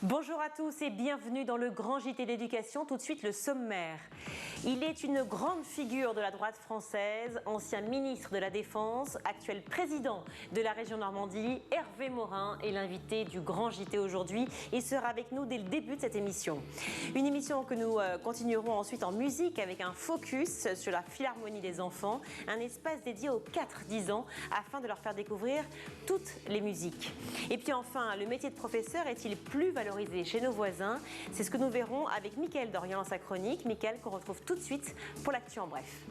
Bonjour à tous et bienvenue dans le Grand JT d'éducation. Tout de suite le sommaire. Il est une grande figure de la droite française, ancien ministre de la Défense, actuel président de la région Normandie. Hervé Morin est l'invité du Grand JT aujourd'hui. Il sera avec nous dès le début de cette émission. Une émission que nous continuerons ensuite en musique avec un focus sur la Philharmonie des enfants, un espace dédié aux 4-10 ans afin de leur faire découvrir toutes les musiques. Et puis enfin, le métier de professeur est-il plus valorisé chez nos voisins? C'est ce que nous verrons avec Mickaël Dorian dans sa chronique. Mickaël qu'on retrouve tout de suite pour l'actu en bref.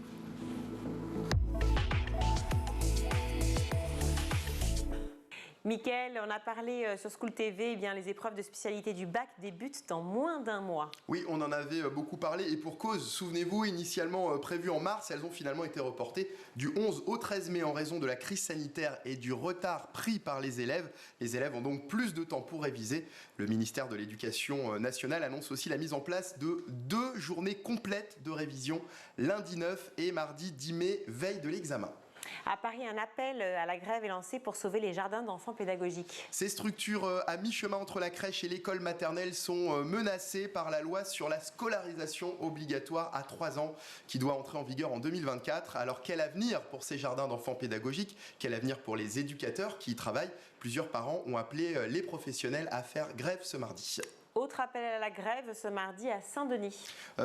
Mickaël, on a parlé sur School TV, eh bien, les épreuves de spécialité du bac débutent dans moins d'un mois. Oui, on en avait beaucoup parlé et pour cause, souvenez-vous, initialement prévues en mars, elles ont finalement été reportées du 11 au 13 mai en raison de la crise sanitaire et du retard pris par les élèves. Les élèves ont donc plus de temps pour réviser. Le ministère de l'Éducation nationale annonce aussi la mise en place de 2 journées complètes de révision, lundi 9 et mardi 10 mai, veille de l'examen. À Paris, un appel à la grève est lancé pour sauver les jardins d'enfants pédagogiques. Ces structures à mi-chemin entre la crèche et l'école maternelle sont menacées par la loi sur la scolarisation obligatoire à 3 ans qui doit entrer en vigueur en 2024. Alors quel avenir pour ces jardins d'enfants pédagogiques? Quel avenir pour les éducateurs qui y travaillent? Plusieurs parents ont appelé les professionnels à faire grève ce mardi. Autre appel à la grève ce mardi à Saint-Denis.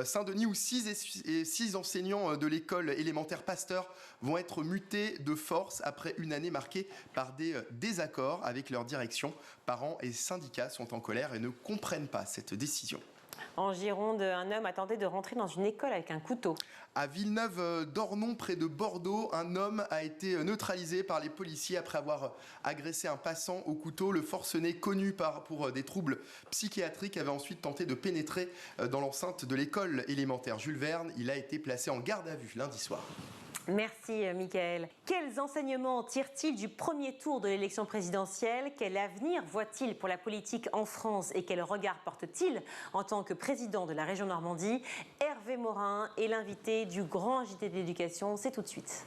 Saint-Denis où 6 enseignants de l'école élémentaire Pasteur vont être mutés de force après une année marquée par des désaccords avec leur direction. Parents et syndicats sont en colère et ne comprennent pas cette décision. En Gironde, un homme a tenté de rentrer dans une école avec un couteau. À Villeneuve-d'Ornon, près de Bordeaux, un homme a été neutralisé par les policiers après avoir agressé un passant au couteau. Le forcené, connu pour des troubles psychiatriques, avait ensuite tenté de pénétrer dans l'enceinte de l'école élémentaire Jules Verne. Il a été placé en garde à vue lundi soir. Merci Mickaël. Quels enseignements tire-t-il du premier tour de l'élection présidentielle? Quel avenir voit-il pour la politique en France et quel regard porte-t-il en tant que président de la région Normandie? Hervé Morin est l'invité du Grand JT d'éducation. C'est tout de suite.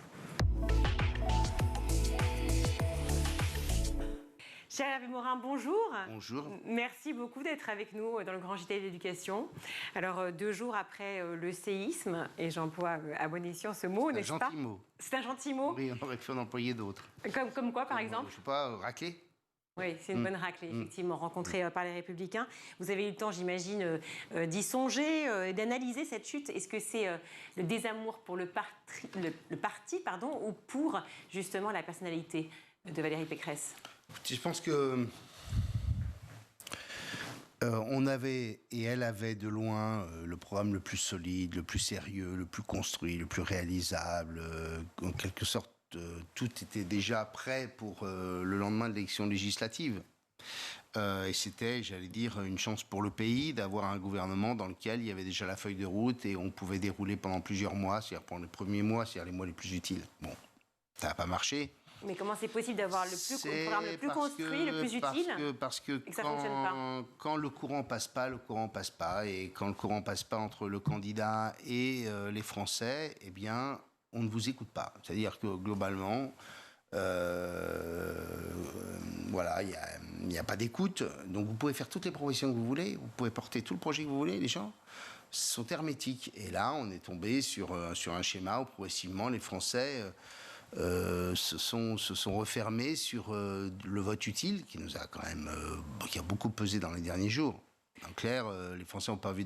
Cher Hervé Morin, bonjour. Bonjour. Merci beaucoup d'être avec nous dans le Grand JT d'éducation. Alors, 2 jours après le séisme, et j'emploie à bon escient ce mot, n'est-ce pas? C'est un gentil mot. C'est un gentil mot? Oui, on aurait pu en employer d'autres. Comme quoi, par exemple? Je ne sais pas, racler. Oui, c'est une bonne raclée, effectivement, rencontrée par les Républicains. Vous avez eu le temps, j'imagine, d'y songer, d'analyser cette chute. Est-ce que c'est le désamour pour le parti, ou pour, justement, la personnalité de Valérie Pécresse? Je pense que on avait, et elle avait de loin, le programme le plus solide, le plus sérieux, le plus construit, le plus réalisable. En quelque sorte, tout était déjà prêt pour le lendemain de l'élection législative. Et c'était, j'allais dire, une chance pour le pays d'avoir un gouvernement dans lequel il y avait déjà la feuille de route et on pouvait dérouler pendant plusieurs mois, c'est-à-dire pendant les premiers mois, c'est-à-dire les mois les plus utiles. Bon, ça n'a pas marché. Mais comment c'est possible d'avoir le programme le plus construit, le plus utile Parce que et que ça fonctionne pas? Quand le courant passe pas, le courant passe pas. Et quand le courant passe pas entre le candidat et les Français, eh bien, on ne vous écoute pas. C'est-à-dire que globalement, voilà, il n'y a pas d'écoute. Donc vous pouvez faire toutes les propositions que vous voulez, vous pouvez porter tout le projet que vous voulez, les gens sont hermétiques. Et là, on est tombé sur un schéma où progressivement les Français se sont refermés sur le vote utile qui nous a quand même qui a beaucoup pesé dans les derniers jours. En clair, les Français n'ont pas envie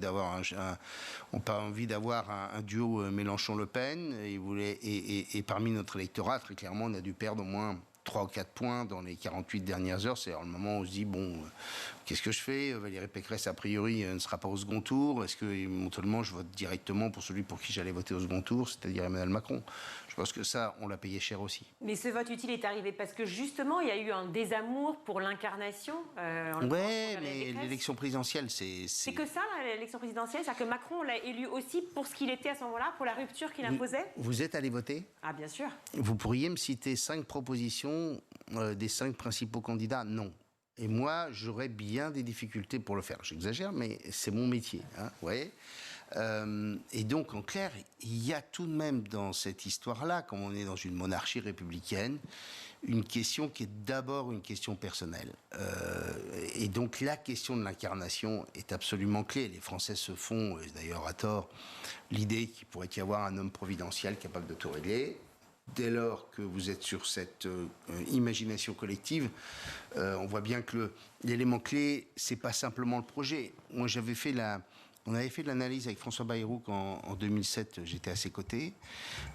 d'avoir un duo Mélenchon-Le Pen et parmi notre électorat, très clairement, on a dû perdre au moins 3 ou 4 points dans les 48 dernières heures. C'est le moment où on se dit, bon, qu'est-ce que je fais? Valérie Pécresse, a priori, ne sera pas au second tour. Est-ce que, éventuellement, je vote directement pour celui pour qui j'allais voter au second tour, c'est-à-dire Emmanuel Macron? Je pense que ça, on l'a payé cher aussi. Mais ce vote utile est arrivé parce que, justement, il y a eu un désamour pour l'incarnation. Oui, mais l'élection présidentielle, c'est... C'est que ça, l'élection présidentielle? C'est-à-dire que Macron l'a élu aussi pour ce qu'il était à ce moment-là, pour la rupture qu'il imposait? Vous êtes allé voter? Ah, bien sûr. Vous pourriez me citer 5 propositions des 5 principaux candidats? Non. Et moi, j'aurais bien des difficultés pour le faire. J'exagère, mais c'est mon métier. Hein, vous voyez. Et donc, en clair, il y a tout de même dans cette histoire-là, comme on est dans une monarchie républicaine, une question qui est d'abord une question personnelle. Et donc la question de l'incarnation est absolument clé. Les Français se font, d'ailleurs à tort, l'idée qu'il pourrait y avoir un homme providentiel capable de tout régler. Dès lors que vous êtes sur cette imagination collective, on voit bien que l'élément clé, c'est pas simplement le projet. Moi, on avait fait de l'analyse avec François Bayrou quand, en 2007, j'étais à ses côtés.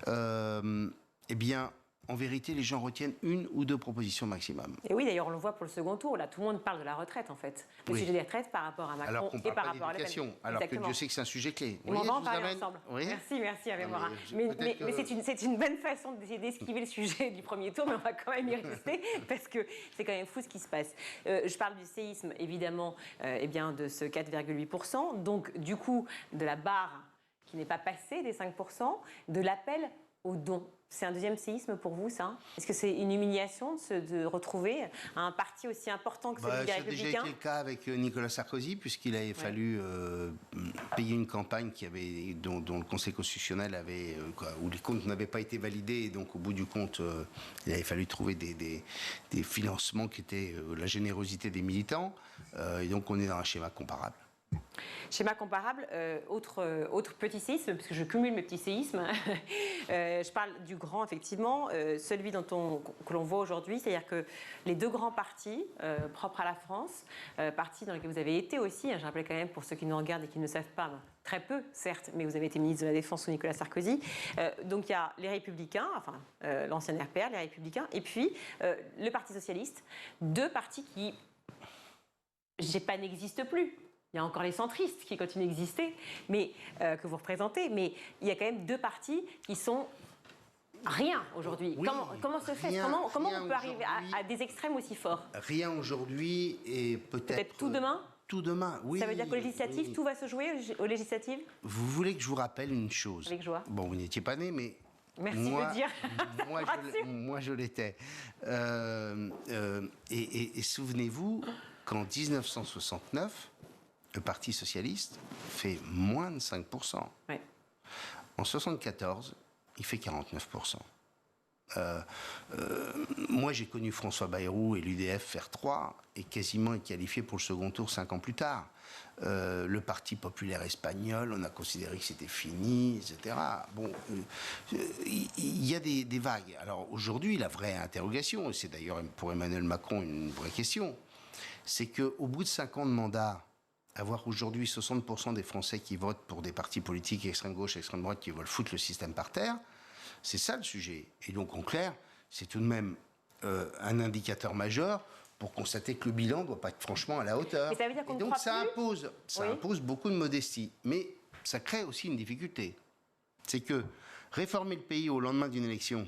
Eh bien, en vérité, les gens retiennent une ou deux propositions maximum. Et oui, d'ailleurs, on le voit pour le second tour. Là, tout le monde parle de la retraite, en fait. Le sujet des retraites par rapport à Macron et par rapport à Le Pen. Alors que Dieu sait que c'est un sujet clé. On va en parler ensemble. Oui. Merci, Hervé Morin. Mais c'est une bonne façon d'essayer d'esquiver le sujet du premier tour, mais on va quand même y rester, parce que c'est quand même fou ce qui se passe. Je parle du séisme, évidemment, de ce 4,8%. Donc, du coup, de la barre qui n'est pas passée des 5%, de l'appel aux dons. C'est un deuxième séisme pour vous, ça? Est-ce que c'est une humiliation de retrouver un parti aussi important que celui des Républicains? Ça a déjà été le cas avec Nicolas Sarkozy, puisqu'il avait fallu payer une campagne dont le Conseil constitutionnel où les comptes n'avaient pas été validés, et donc au bout du compte, il avait fallu trouver des financements qui étaient la générosité des militants, et donc on est dans un schéma comparable. Schéma comparable, autre petit séisme, parce que je cumule mes petits séismes. Je parle du grand, effectivement, celui que l'on voit aujourd'hui, c'est-à-dire que les deux grands partis propres à la France, partis dans lesquels vous avez été aussi, je rappelle quand même pour ceux qui nous regardent et qui ne savent pas, très peu certes, mais vous avez été ministre de la Défense sous Nicolas Sarkozy. Donc il y a les Républicains, l'ancienne RPR, les Républicains, et puis le Parti Socialiste, deux partis qui, n'existent plus. Il y a encore les centristes qui continuent d'exister, mais que vous représentez, mais il y a quand même deux partis qui sont rien aujourd'hui. Oui, comment se fait Comment on peut arriver à des extrêmes aussi forts? Rien aujourd'hui et peut-être tout demain. Tout demain, oui. Ça veut dire qu'aux législatives, tout va se jouer aux législatives? Vous voulez que je vous rappelle une chose? Avec joie. Bon, vous n'étiez pas né, mais merci de le dire. moi, je l'étais. Et souvenez-vous qu'en 1969, le Parti socialiste fait moins de 5%. Oui. En 1974, il fait 49%. Moi, j'ai connu François Bayrou et l'UDF faire 3 et quasiment être qualifié pour le second tour 5 ans plus tard. Le Parti populaire espagnol, on a considéré que c'était fini, etc. Bon, il y a des vagues. Alors aujourd'hui, la vraie interrogation, et c'est d'ailleurs pour Emmanuel Macron une vraie question, c'est qu'au bout de 5 ans de mandat, avoir aujourd'hui 60% des Français qui votent pour des partis politiques extrême gauche, extrême droite, qui veulent foutre le système par terre, c'est ça le sujet. Et donc, en clair, c'est tout de même un indicateur majeur pour constater que le bilan ne doit pas être franchement à la hauteur. Mais ça veut dire qu'on et donc, ça impose beaucoup de modestie. Mais ça crée aussi une difficulté. C'est que réformer le pays au lendemain d'une élection,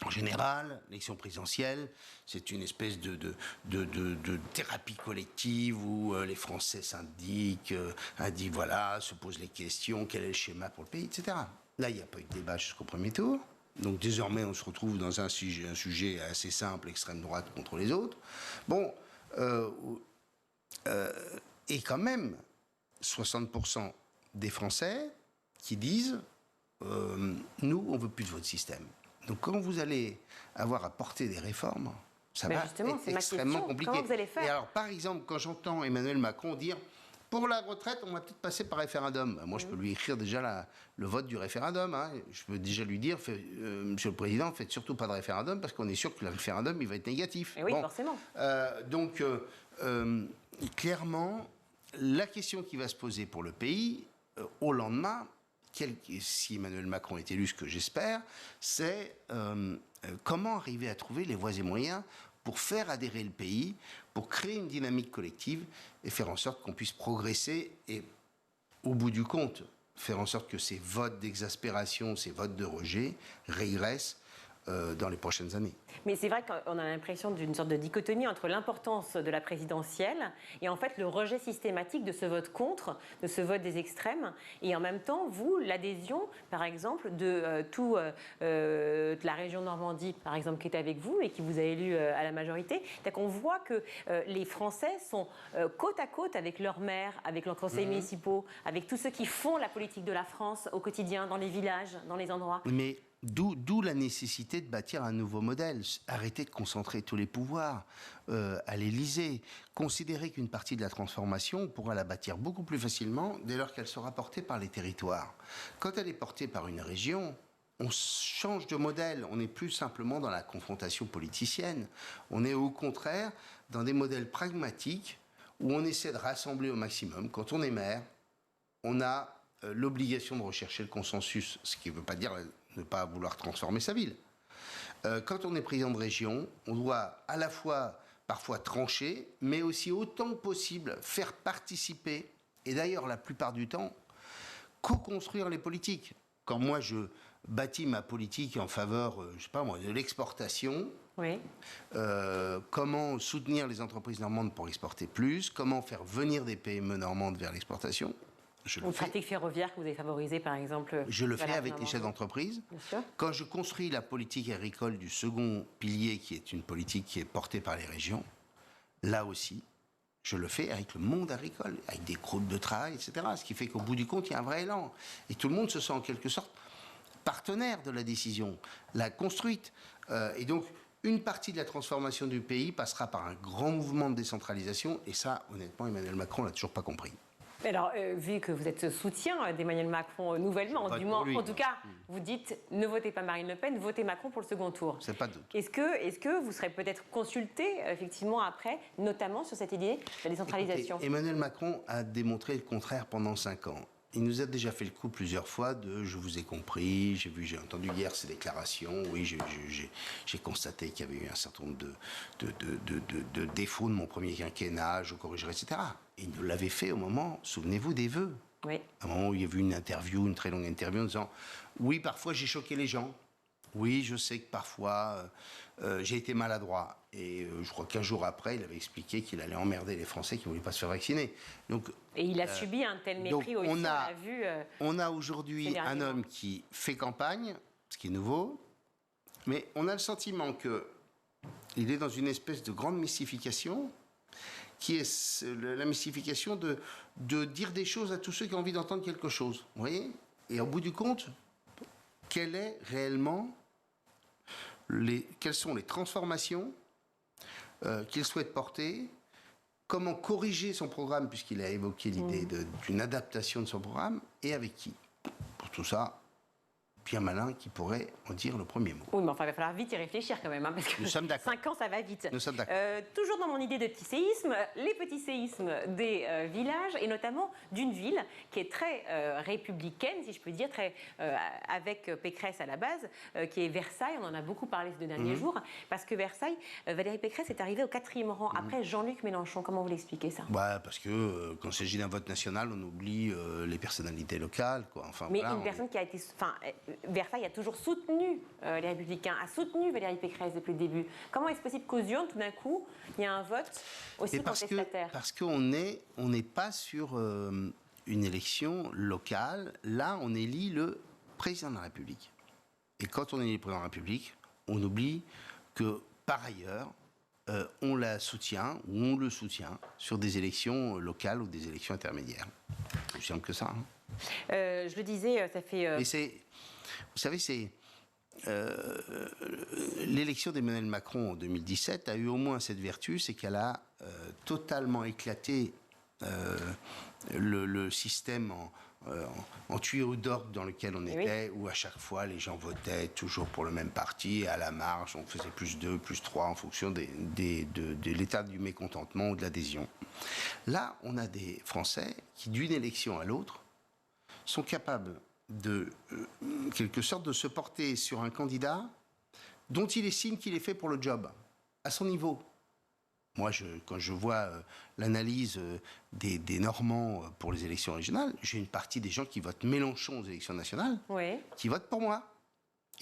en général, l'élection présidentielle, c'est une espèce de thérapie collective où les Français s'indiquent, se posent les questions, quel est le schéma pour le pays, etc. Là, il n'y a pas eu de débat jusqu'au premier tour. Donc désormais, on se retrouve dans un sujet assez simple, extrême droite contre les autres. Bon, et quand même, 60% des Français qui disent nous, on ne veut plus de votre système. Donc quand vous allez avoir à porter des réformes, ça va être extrêmement compliqué. Comment vous allez faire? Et alors, par exemple, quand j'entends Emmanuel Macron dire pour la retraite, on va peut-être passer par référendum. Moi, je peux lui écrire déjà le vote du référendum. Je peux déjà lui dire, Monsieur le Président, faites surtout pas de référendum parce qu'on est sûr que le référendum, il va être négatif. Et oui, forcément. Donc, clairement, la question qui va se poser pour le pays, au lendemain, si Emmanuel Macron est élu, ce que j'espère, c'est comment arriver à trouver les voies et moyens pour faire adhérer le pays, pour créer une dynamique collective et faire en sorte qu'on puisse progresser et, au bout du compte, faire en sorte que ces votes d'exaspération, ces votes de rejet régressent dans les prochaines années. Mais c'est vrai qu'on a l'impression d'une sorte de dichotomie entre l'importance de la présidentielle et en fait le rejet systématique de ce vote contre, de ce vote des extrêmes. Et en même temps, vous, l'adhésion, par exemple, de la région Normandie, par exemple, qui est avec vous et qui vous a élu à la majorité. C'est qu'on voit que les Français sont côte à côte avec leurs maires, avec leurs conseils municipaux, avec tous ceux qui font la politique de la France au quotidien, dans les villages, dans les endroits. Mais D'où la nécessité de bâtir un nouveau modèle. Arrêter de concentrer tous les pouvoirs à l'Élysée. Considérer qu'une partie de la transformation, on pourra la bâtir beaucoup plus facilement dès lors qu'elle sera portée par les territoires. Quand elle est portée par une région, on change de modèle. On n'est plus simplement dans la confrontation politicienne. On est au contraire dans des modèles pragmatiques où on essaie de rassembler au maximum. Quand on est maire, on a l'obligation de rechercher le consensus, ce qui ne veut pas dire ne pas vouloir transformer sa ville. Quand on est président de région, on doit à la fois parfois trancher, mais aussi autant que possible faire participer, et d'ailleurs la plupart du temps, co-construire les politiques. Quand moi je bâtis ma politique en faveur, je sais pas moi, de l'exportation, oui. Comment soutenir les entreprises normandes pour exporter plus, comment faire venir des PME normandes vers l'exportation. Une pratique ferroviaire que vous avez favorisée, par exemple. Je le fais avec les chefs d'entreprise. Quand je construis la politique agricole du second pilier, qui est une politique qui est portée par les régions, là aussi, je le fais avec le monde agricole, avec des groupes de travail, etc. Ce qui fait qu'au bout du compte, il y a un vrai élan. Et tout le monde se sent en quelque sorte partenaire de la décision, la construite. Et donc, une partie de la transformation du pays passera par un grand mouvement de décentralisation. Et ça, honnêtement, Emmanuel Macron l'a toujours pas compris. Alors, vu que vous êtes soutien d'Emmanuel Macron nouvellement, du moins, en tout cas, vous dites ne votez pas Marine Le Pen, votez Macron pour le second tour. C'est pas de doute. Est-ce que vous serez peut-être consulté, effectivement, après, notamment sur cette idée de la décentralisation? Écoutez, Emmanuel Macron a démontré le contraire pendant 5 ans. Il nous a déjà fait le coup plusieurs fois de « je vous ai compris », j'ai entendu hier ses déclarations, oui, j'ai constaté qu'il y avait eu un certain nombre de défauts de mon premier quinquennat, je corrigerai, etc. Et il nous l'avait fait au moment, souvenez-vous, des vœux. Oui. À un moment où il y a eu une interview, une très longue interview, en disant « oui, parfois j'ai choqué les gens, oui, je sais que parfois j'ai été maladroit ». Et je crois qu'un jour après, il avait expliqué qu'il allait emmerder les Français qui ne voulaient pas se faire vacciner. Donc, et il a subi un tel mépris aussi, on a vu. On a aujourd'hui un homme qui fait campagne, ce qui est nouveau, mais on a le sentiment qu'il est dans une espèce de grande mystification, qui est la mystification de dire des choses à tous ceux qui ont envie d'entendre quelque chose. Vous voyez ? Et au bout du compte, quelles sont les transformations qu'il souhaite porter, comment corriger son programme, puisqu'il a évoqué l'idée d'une adaptation de son programme, et avec qui. Pour tout ça, bien malin qui pourrait en dire le premier mot. Oui, mais enfin, il va falloir vite y réfléchir quand même, hein, parce que nous sommes d'accord. 5 ans, ça va vite. Nous sommes d'accord. Toujours dans mon idée de petit séisme, les petits séismes des villages, et notamment d'une ville qui est très républicaine, si je peux dire, très avec Pécresse à la base, qui est Versailles. On en a beaucoup parlé ces 2 derniers jours, parce que Versailles, Valérie Pécresse est arrivée au 4e rang, après Jean-Luc Mélenchon. Comment vous l'expliquez, ça? Parce que quand il s'agit d'un vote national, on oublie les personnalités locales, quoi. Enfin, mais voilà, une personne qui a été... Versailles a toujours soutenu les Républicains, a soutenu Valérie Pécresse depuis le début. Comment est-ce possible qu'aux urnes, tout d'un coup, il y a un vote aussi contestataire? Parce qu'on n'est pas sur une élection locale. Là, on élit le président de la République. Et quand on élit le président de la République, on oublie que, par ailleurs, on la soutient, ou on le soutient, sur des élections locales ou des élections intermédiaires. C'est aussi simple que ça. Hein. Je le disais, ça fait... Mais vous savez, l'élection d'Emmanuel Macron en 2017 a eu au moins cette vertu, c'est qu'elle a totalement éclaté le système en tuyau d'orgue dans lequel on était, où à chaque fois les gens votaient toujours pour le même parti, et à la marge, on faisait +2, +3 en fonction de l'état du mécontentement ou de l'adhésion. Là, on a des Français qui, d'une élection à l'autre, sont capables quelque sorte de se porter sur un candidat dont il estime qu'il est fait pour le job, à son niveau. Moi, quand je vois l'analyse des Normands pour les élections régionales, j'ai une partie des gens qui votent Mélenchon aux élections nationales, qui votent pour moi.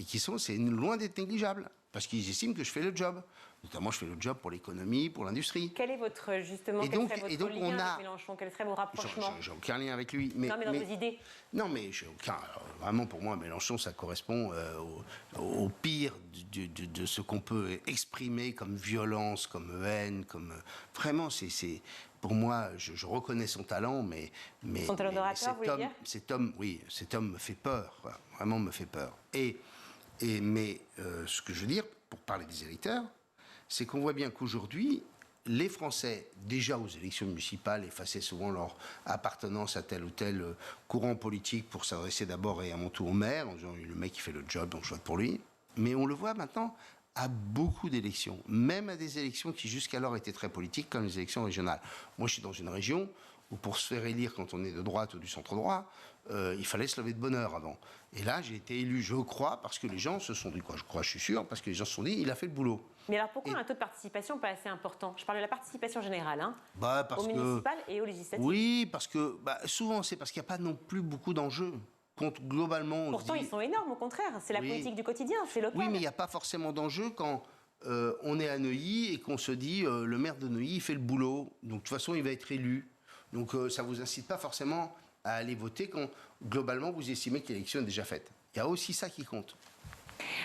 Et c'est loin d'être négligeable, parce qu'ils estiment que je fais le job. Notamment, je fais le job pour l'économie, pour l'industrie. Quel est votre, justement, quel serait votre lien avec Mélenchon? Quels seraient vos rapprochements? J'ai aucun lien avec lui. Non, mais dans vos idées. Non, mais j'ai aucun... Vraiment, pour moi, Mélenchon, ça correspond au pire de ce qu'on peut exprimer comme violence, comme haine, comme... Vraiment, pour moi, je reconnais son talent, mais son talent d'orateur, vous voulez dire? cet homme me fait peur, quoi. Vraiment me fait peur. Et Mais ce que je veux dire, pour parler des électeurs, c'est qu'on voit bien qu'aujourd'hui, les Français, déjà aux élections municipales, effaçaient souvent leur appartenance à tel ou tel courant politique pour s'adresser d'abord et à mon tour au maire, en disant le mec il fait le job, donc je vote pour lui. Mais on le voit maintenant à beaucoup d'élections, même à des élections qui jusqu'alors étaient très politiques, comme les élections régionales. Moi, je suis dans une région où pour se faire élire quand on est de droite ou du centre-droit, il fallait se lever de bonne heure avant. Et là, j'ai été élu, je crois, parce que les gens se sont dit, quoi, je crois, je suis sûr, parce que les gens se sont dit, il a fait le boulot. Mais alors pourquoi un taux de participation pas assez important? Je parle de la participation générale, hein, Parce aux municipales et aux législatives. Oui, parce que souvent, c'est parce qu'il n'y a pas non plus beaucoup d'enjeux. Globalement, pourtant, ils sont énormes, au contraire. C'est la politique du quotidien, c'est local. Oui, mais il n'y a pas forcément d'enjeu quand on est à Neuilly et qu'on se dit le maire de Neuilly il fait le boulot. Donc, de toute façon, il va être élu. Donc, ça ne vous incite pas forcément à aller voter quand, globalement, vous estimez que l'élection est déjà faite. Il y a aussi ça qui compte.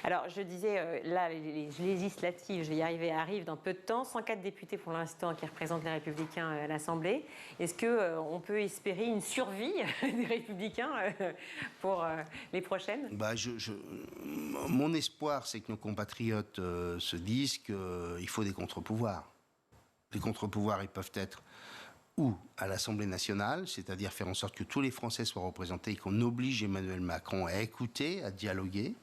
Alors, je disais, là, les législatives, je vais y arriver, arrivent dans peu de temps. 104 députés pour l'instant qui représentent les Républicains à l'Assemblée. Est-ce qu'on peut espérer une survie des Républicains pour les prochaines? Mon espoir, c'est que nos compatriotes se disent qu'il faut des contre-pouvoirs. Les contre-pouvoirs, ils peuvent être ou à l'Assemblée nationale, c'est-à-dire faire en sorte que tous les Français soient représentés et qu'on oblige Emmanuel Macron à écouter, à dialoguer,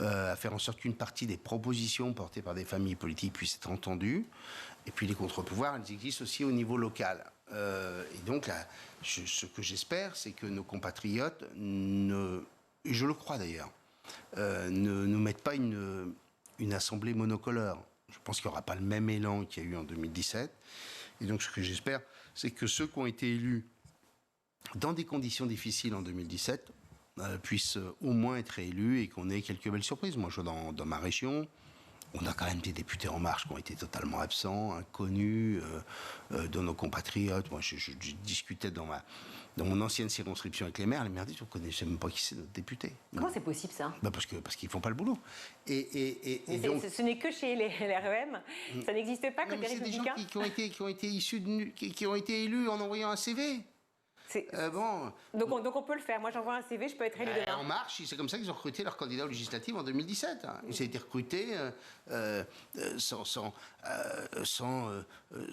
à faire en sorte qu'une partie des propositions portées par des familles politiques puissent être entendues. Et puis les contre-pouvoirs, ils existent aussi au niveau local. Et donc, là, ce que j'espère, c'est que nos compatriotes, et je le crois d'ailleurs, ne nous mettent pas une assemblée monocolore. Je pense qu'il n'y aura pas le même élan qu'il y a eu en 2017. Et donc, ce que j'espère, c'est que ceux qui ont été élus dans des conditions difficiles en 2017 puissent au moins être réélus et qu'on ait quelques belles surprises. Moi, je vois dans ma région, on a quand même des députés En Marche qui ont été totalement absents, inconnus de nos compatriotes. Moi, je discutais dans mon ancienne circonscription avec les maires disent, on ne connaissait même pas qui c'est notre député. Comment c'est possible, ça? Parce qu'ils ne font pas le boulot. Et donc, ce n'est que chez les REM, ça n'existe pas côté républicain. C'est des gens qui ont été élus en envoyant un CV. Donc on peut le faire. Moi, j'envoie un CV, je peux être élu demain. En Marche, c'est comme ça qu'ils ont recruté leur candidat aux législatives en 2017. Ils ont été recrutés sans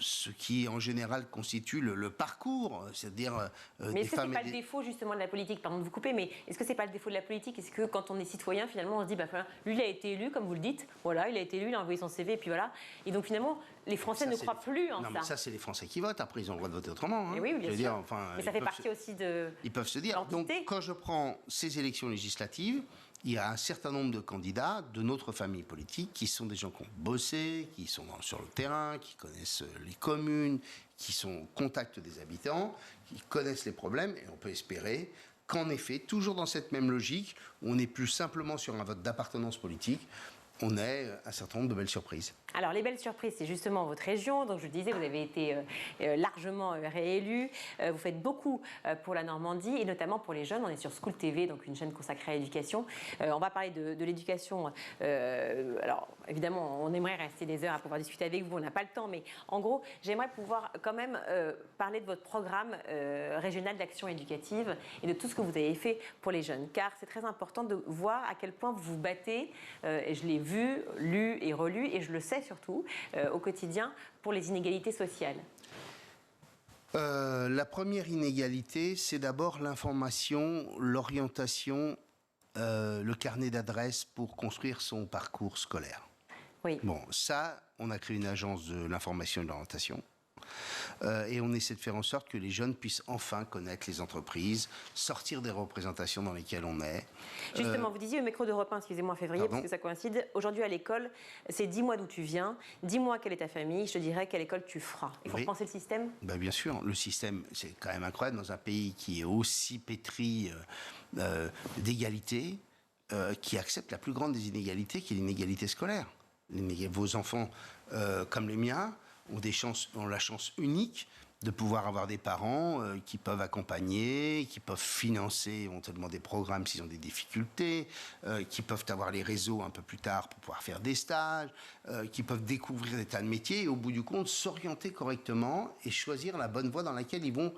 ce qui, en général, constitue le parcours, c'est-à-dire mais est-ce que c'est pas le défaut, justement, de la politique? Pardon de vous couper, mais est-ce que c'est pas le défaut de la politique? Est-ce que, quand on est citoyen, finalement, on se dit, lui, il a été élu, comme vous le dites, voilà, il a été élu, il a envoyé son CV, et puis voilà. Et donc, finalement, les Français ne croient plus en ça. Non, mais ça, c'est les Français qui votent. Après, ils ont le droit de voter autrement. Et oui, bien sûr. Mais ça fait partie aussi de... Ils peuvent se dire. Donc, quand je prends ces élections législatives, il y a un certain nombre de candidats de notre famille politique qui sont des gens qui ont bossé, qui sont sur le terrain, qui connaissent les communes, qui sont au contact des habitants, qui connaissent les problèmes. Et on peut espérer qu'en effet, toujours dans cette même logique, on n'est plus simplement sur un vote d'appartenance politique, on ait un certain nombre de belles surprises. Alors, les belles surprises, c'est justement votre région. Donc, je le disais, vous avez été largement réélu. Vous faites beaucoup pour la Normandie et notamment pour les jeunes. On est sur School TV, donc une chaîne consacrée à l'éducation. On va parler de l'éducation. Alors, évidemment, on aimerait rester des heures à pouvoir discuter avec vous. On n'a pas le temps, mais en gros, j'aimerais pouvoir quand même parler de votre programme régional d'action éducative et de tout ce que vous avez fait pour les jeunes. Car c'est très important de voir à quel point vous vous battez. Et je l'ai vu, lu et relu, et je le sais surtout au quotidien, pour les inégalités sociales. La première inégalité, c'est d'abord l'information, l'orientation, le carnet d'adresses pour construire son parcours scolaire. Oui. Bon, ça, on a créé une agence de l'information et de l'orientation. Et on essaie de faire en sorte que les jeunes puissent enfin connaître les entreprises, sortir des représentations dans lesquelles on est. Justement, vous disiez au micro d'Europe 1, excusez-moi, en février, parce que ça coïncide. Aujourd'hui, à l'école, c'est dis-moi d'où tu viens, dis-moi quelle est ta famille, je te dirai quelle école tu feras. Il faut repenser le système. Bien sûr, le système, c'est quand même incroyable dans un pays qui est aussi pétri d'égalité, qui accepte la plus grande des inégalités, qui est l'inégalité scolaire. Vos enfants, comme les miens, ont la chance unique de pouvoir avoir des parents qui peuvent accompagner, qui peuvent financer éventuellement des programmes s'ils ont des difficultés, qui peuvent avoir les réseaux un peu plus tard pour pouvoir faire des stages, qui peuvent découvrir des tas de métiers et au bout du compte s'orienter correctement et choisir la bonne voie dans laquelle ils vont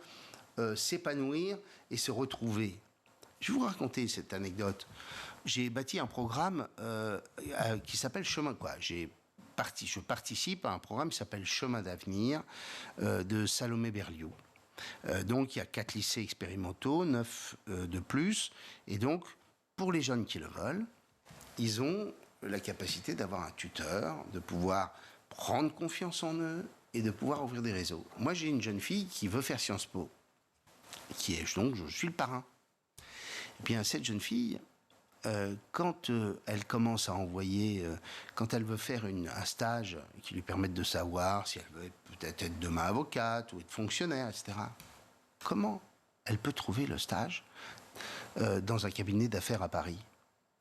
s'épanouir et se retrouver. Je vais vous raconter cette anecdote. j'ai bâti un programme qui s'appelle Chemin quoi. Je participe à un programme qui s'appelle Chemin d'avenir de Salomé Berliot. Donc il y a 4 lycées expérimentaux, 9 de plus, et donc pour les jeunes qui le veulent, ils ont la capacité d'avoir un tuteur, de pouvoir prendre confiance en eux et de pouvoir ouvrir des réseaux. Moi j'ai une jeune fille qui veut faire Sciences Po, donc je suis le parrain. Et bien cette jeune fille, quand elle commence à envoyer, quand elle veut faire un stage qui lui permette de savoir si elle veut peut-être être demain avocate ou être fonctionnaire, etc., comment elle peut trouver le stage dans un cabinet d'affaires à Paris?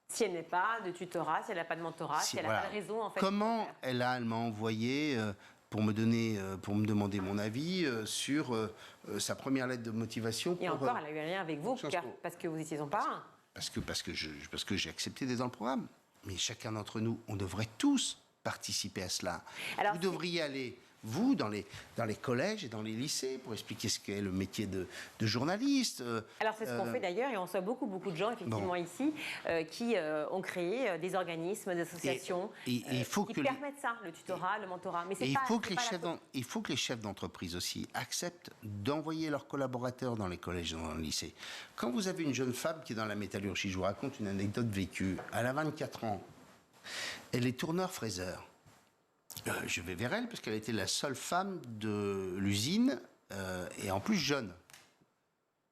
Si elle n'est pas de tutorat, si elle n'a pas de mentorat, si elle n'a pas de réseau, en fait. Comment elle m'a envoyé pour me demander mon avis sur sa première lettre de motivation. Et encore, elle a eu un lien avec vous, parce que vous étiez son parrain. Parce que j'ai accepté d'être dans le programme. Mais chacun d'entre nous, on devrait tous participer à cela. Alors, vous devriez aller, vous, dans les collèges et dans les lycées, pour expliquer ce qu'est le métier de journaliste. Alors c'est ce qu'on fait d'ailleurs, et on reçoit beaucoup de gens, effectivement, ici, qui ont créé des organismes, des associations qui permettent ça, le tutorat, le mentorat. Mais il faut que les chefs d'entreprise aussi acceptent d'envoyer leurs collaborateurs dans les collèges et dans les lycées. Quand vous avez une jeune femme qui est dans la métallurgie, je vous raconte une anecdote vécue, elle a 24 ans, elle est tourneur-fraiseur. Je vais vers elle parce qu'elle était la seule femme de l'usine et en plus jeune.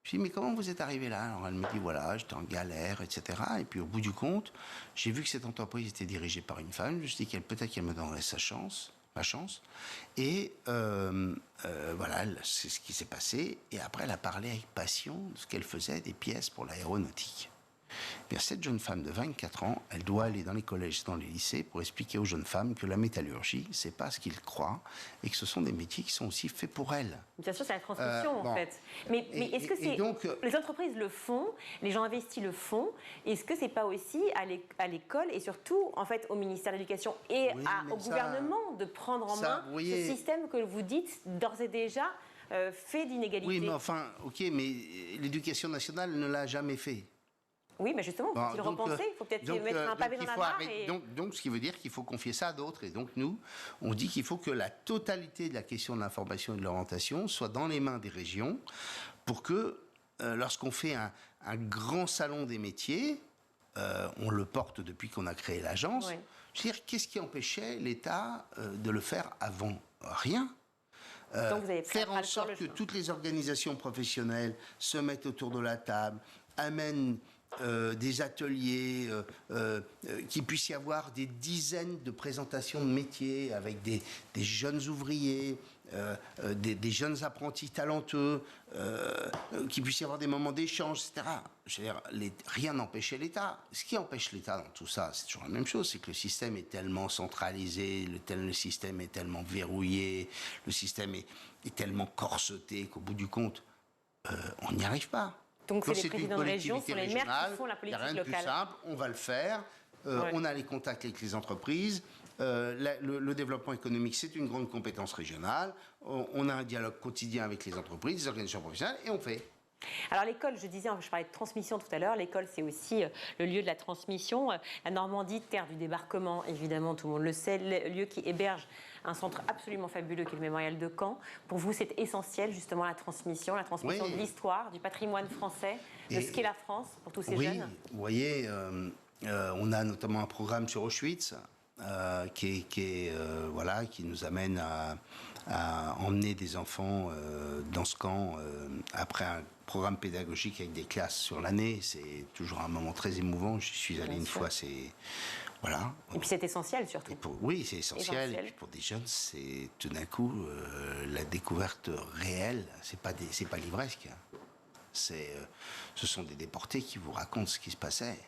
Je lui dis, mais comment vous êtes arrivée là? Alors elle me dit, voilà, j'étais en galère, etc. Et puis au bout du compte, j'ai vu que cette entreprise était dirigée par une femme. Je me suis dit peut-être qu'elle me donnerait ma chance. Et voilà, c'est ce qui s'est passé. Et après, elle a parlé avec passion de ce qu'elle faisait, des pièces pour l'aéronautique. Bien, cette jeune femme de 24 ans, elle doit aller dans les collèges et dans les lycées pour expliquer aux jeunes femmes que la métallurgie, c'est pas ce qu'ils croient et que ce sont des métiers qui sont aussi faits pour elles. Bien sûr, c'est la transmission en fait. Mais est-ce que c'est donc les entreprises le font, les gens investis le font? Est-ce que c'est pas aussi à l'école et surtout en fait au ministère de l'Éducation et au gouvernement de prendre en main ce système que vous dites d'ores et déjà fait d'inégalité? Oui, mais enfin, ok, mais l'Éducation nationale ne l'a jamais fait. Oui, mais justement, faut-il repenser? Il faut peut-être mettre un pavé dans la mare. Donc, ce qui veut dire qu'il faut confier ça à d'autres. Et donc, nous, on dit qu'il faut que la totalité de la question de l'information et de l'orientation soit dans les mains des régions pour que, lorsqu'on fait un grand salon des métiers, on le porte depuis qu'on a créé l'agence. Oui. Je veux dire, qu'est-ce qui empêchait l'État de le faire avant? Rien. Donc vous avez faire en sorte que toutes les organisations professionnelles se mettent autour de la table, amènent des ateliers, qu'il puisse y avoir des dizaines de présentations de métiers avec des jeunes ouvriers, des jeunes apprentis talentueux, qu'il puisse y avoir des moments d'échange, etc. Je veux dire, rien n'empêchait l'État. Ce qui empêche l'État dans tout ça, c'est toujours la même chose, c'est que le système est tellement centralisé, le système est tellement verrouillé, le système est tellement corseté qu'au bout du compte, on n'y arrive pas. Donc c'est les présidents de région, sont les maires qui font la politique locale. Il n'y a rien de plus simple, on va le faire. On a les contacts avec les entreprises. Le développement économique, c'est une grande compétence régionale. On a un dialogue quotidien avec les entreprises, les organisations professionnelles, et on fait. Alors l'école, je parlais de transmission tout à l'heure, l'école c'est aussi le lieu de la transmission. La Normandie, terre du débarquement, évidemment, tout le monde le sait, le lieu qui héberge un centre absolument fabuleux qui est le mémorial de Caen. Pour vous, c'est essentiel justement la transmission de l'histoire, du patrimoine français, de ce qu'est la France pour tous ces jeunes. Vous voyez, on a notamment un programme sur Auschwitz qui nous amène à emmener des enfants dans ce camp après un programme pédagogique avec des classes sur l'année. C'est toujours un moment très émouvant. Je suis allé une fois, voilà. Et puis c'est essentiel surtout. Oui, c'est essentiel. Et puis pour des jeunes, c'est tout d'un coup la découverte réelle. C'est pas livresque. Ce sont des déportés qui vous racontent ce qui se passait.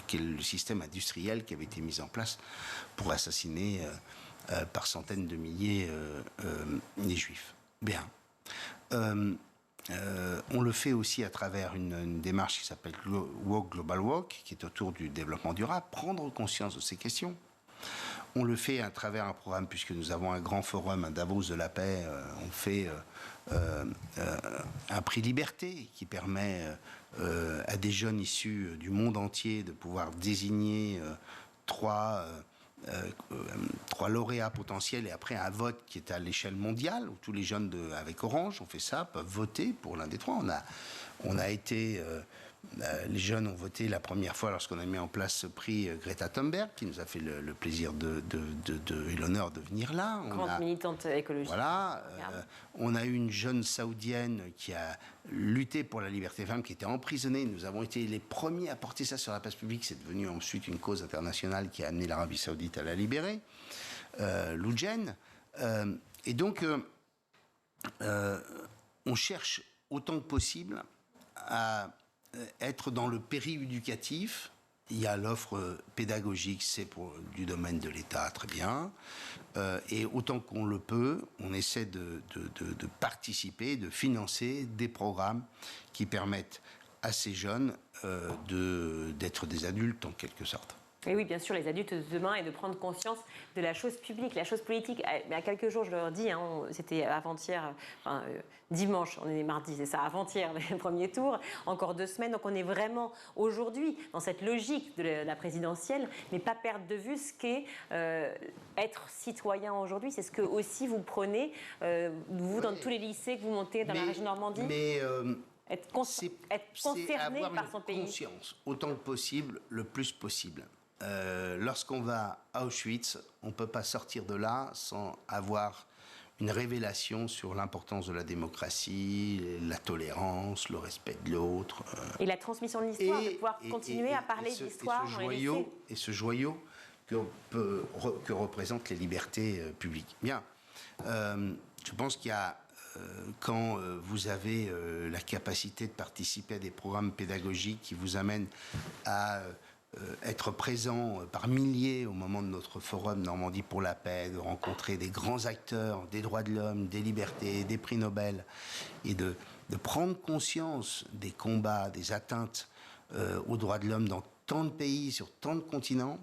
Quel est le système industriel qui avait été mis en place pour assassiner par centaines de milliers les Juifs. Bien. On le fait aussi à travers une démarche qui s'appelle Walk Global Walk, qui est autour du développement durable, prendre conscience de ces questions. On le fait à travers un programme, puisque nous avons un grand forum à Davos de la paix, on fait un prix Liberté qui permet à des jeunes issus du monde entier de pouvoir désigner trois lauréats potentiels et après un vote qui est à l'échelle mondiale où tous les jeunes avec Orange, on fait ça, peuvent voter pour l'un des trois. Les jeunes ont voté la première fois lorsqu'on a mis en place ce prix Greta Thunberg, qui nous a fait le plaisir et l'honneur de venir là. Grande militante écologiste. Voilà. On a eu une jeune saoudienne qui a lutté pour la liberté des femmes, qui était emprisonnée. Nous avons été les premiers à porter ça sur la place publique. C'est devenu ensuite une cause internationale qui a amené l'Arabie Saoudite à la libérer. Loujen. Et donc, on cherche autant que possible à être dans le périéducatif. Il y a l'offre pédagogique, c'est du domaine de l'État, très bien. Et autant qu'on le peut, on essaie de participer, de financer des programmes qui permettent à ces jeunes d'être des adultes en quelque sorte. Et oui, bien sûr, les adultes de demain et de prendre conscience de la chose publique, la chose politique. Mais à quelques jours, je leur dis, c'était avant-hier, dimanche, on est mardi, c'est ça, avant-hier, le premier tour, encore 2 semaines. Donc on est vraiment aujourd'hui dans cette logique de la présidentielle, mais pas perdre de vue ce qu'est être citoyen aujourd'hui. C'est ce que aussi vous prenez, vous, dans tous les lycées que vous montez dans la région Normandie. Être concerné par son pays. Conscience, autant que possible, le plus possible. Lorsqu'on va à Auschwitz, on ne peut pas sortir de là sans avoir une révélation sur l'importance de la démocratie, la tolérance, le respect de l'autre. Et la transmission de l'histoire, de pouvoir continuer à parler d'histoire dans les lycées. Et ce joyau que représentent les libertés publiques. Bien, je pense qu'il y a quand vous avez la capacité de participer à des programmes pédagogiques qui vous amènent à être présent par milliers au moment de notre forum Normandie pour la paix, de rencontrer des grands acteurs des droits de l'homme, des libertés, des prix Nobel, et de prendre conscience des combats, des atteintes aux droits de l'homme dans tant de pays, sur tant de continents,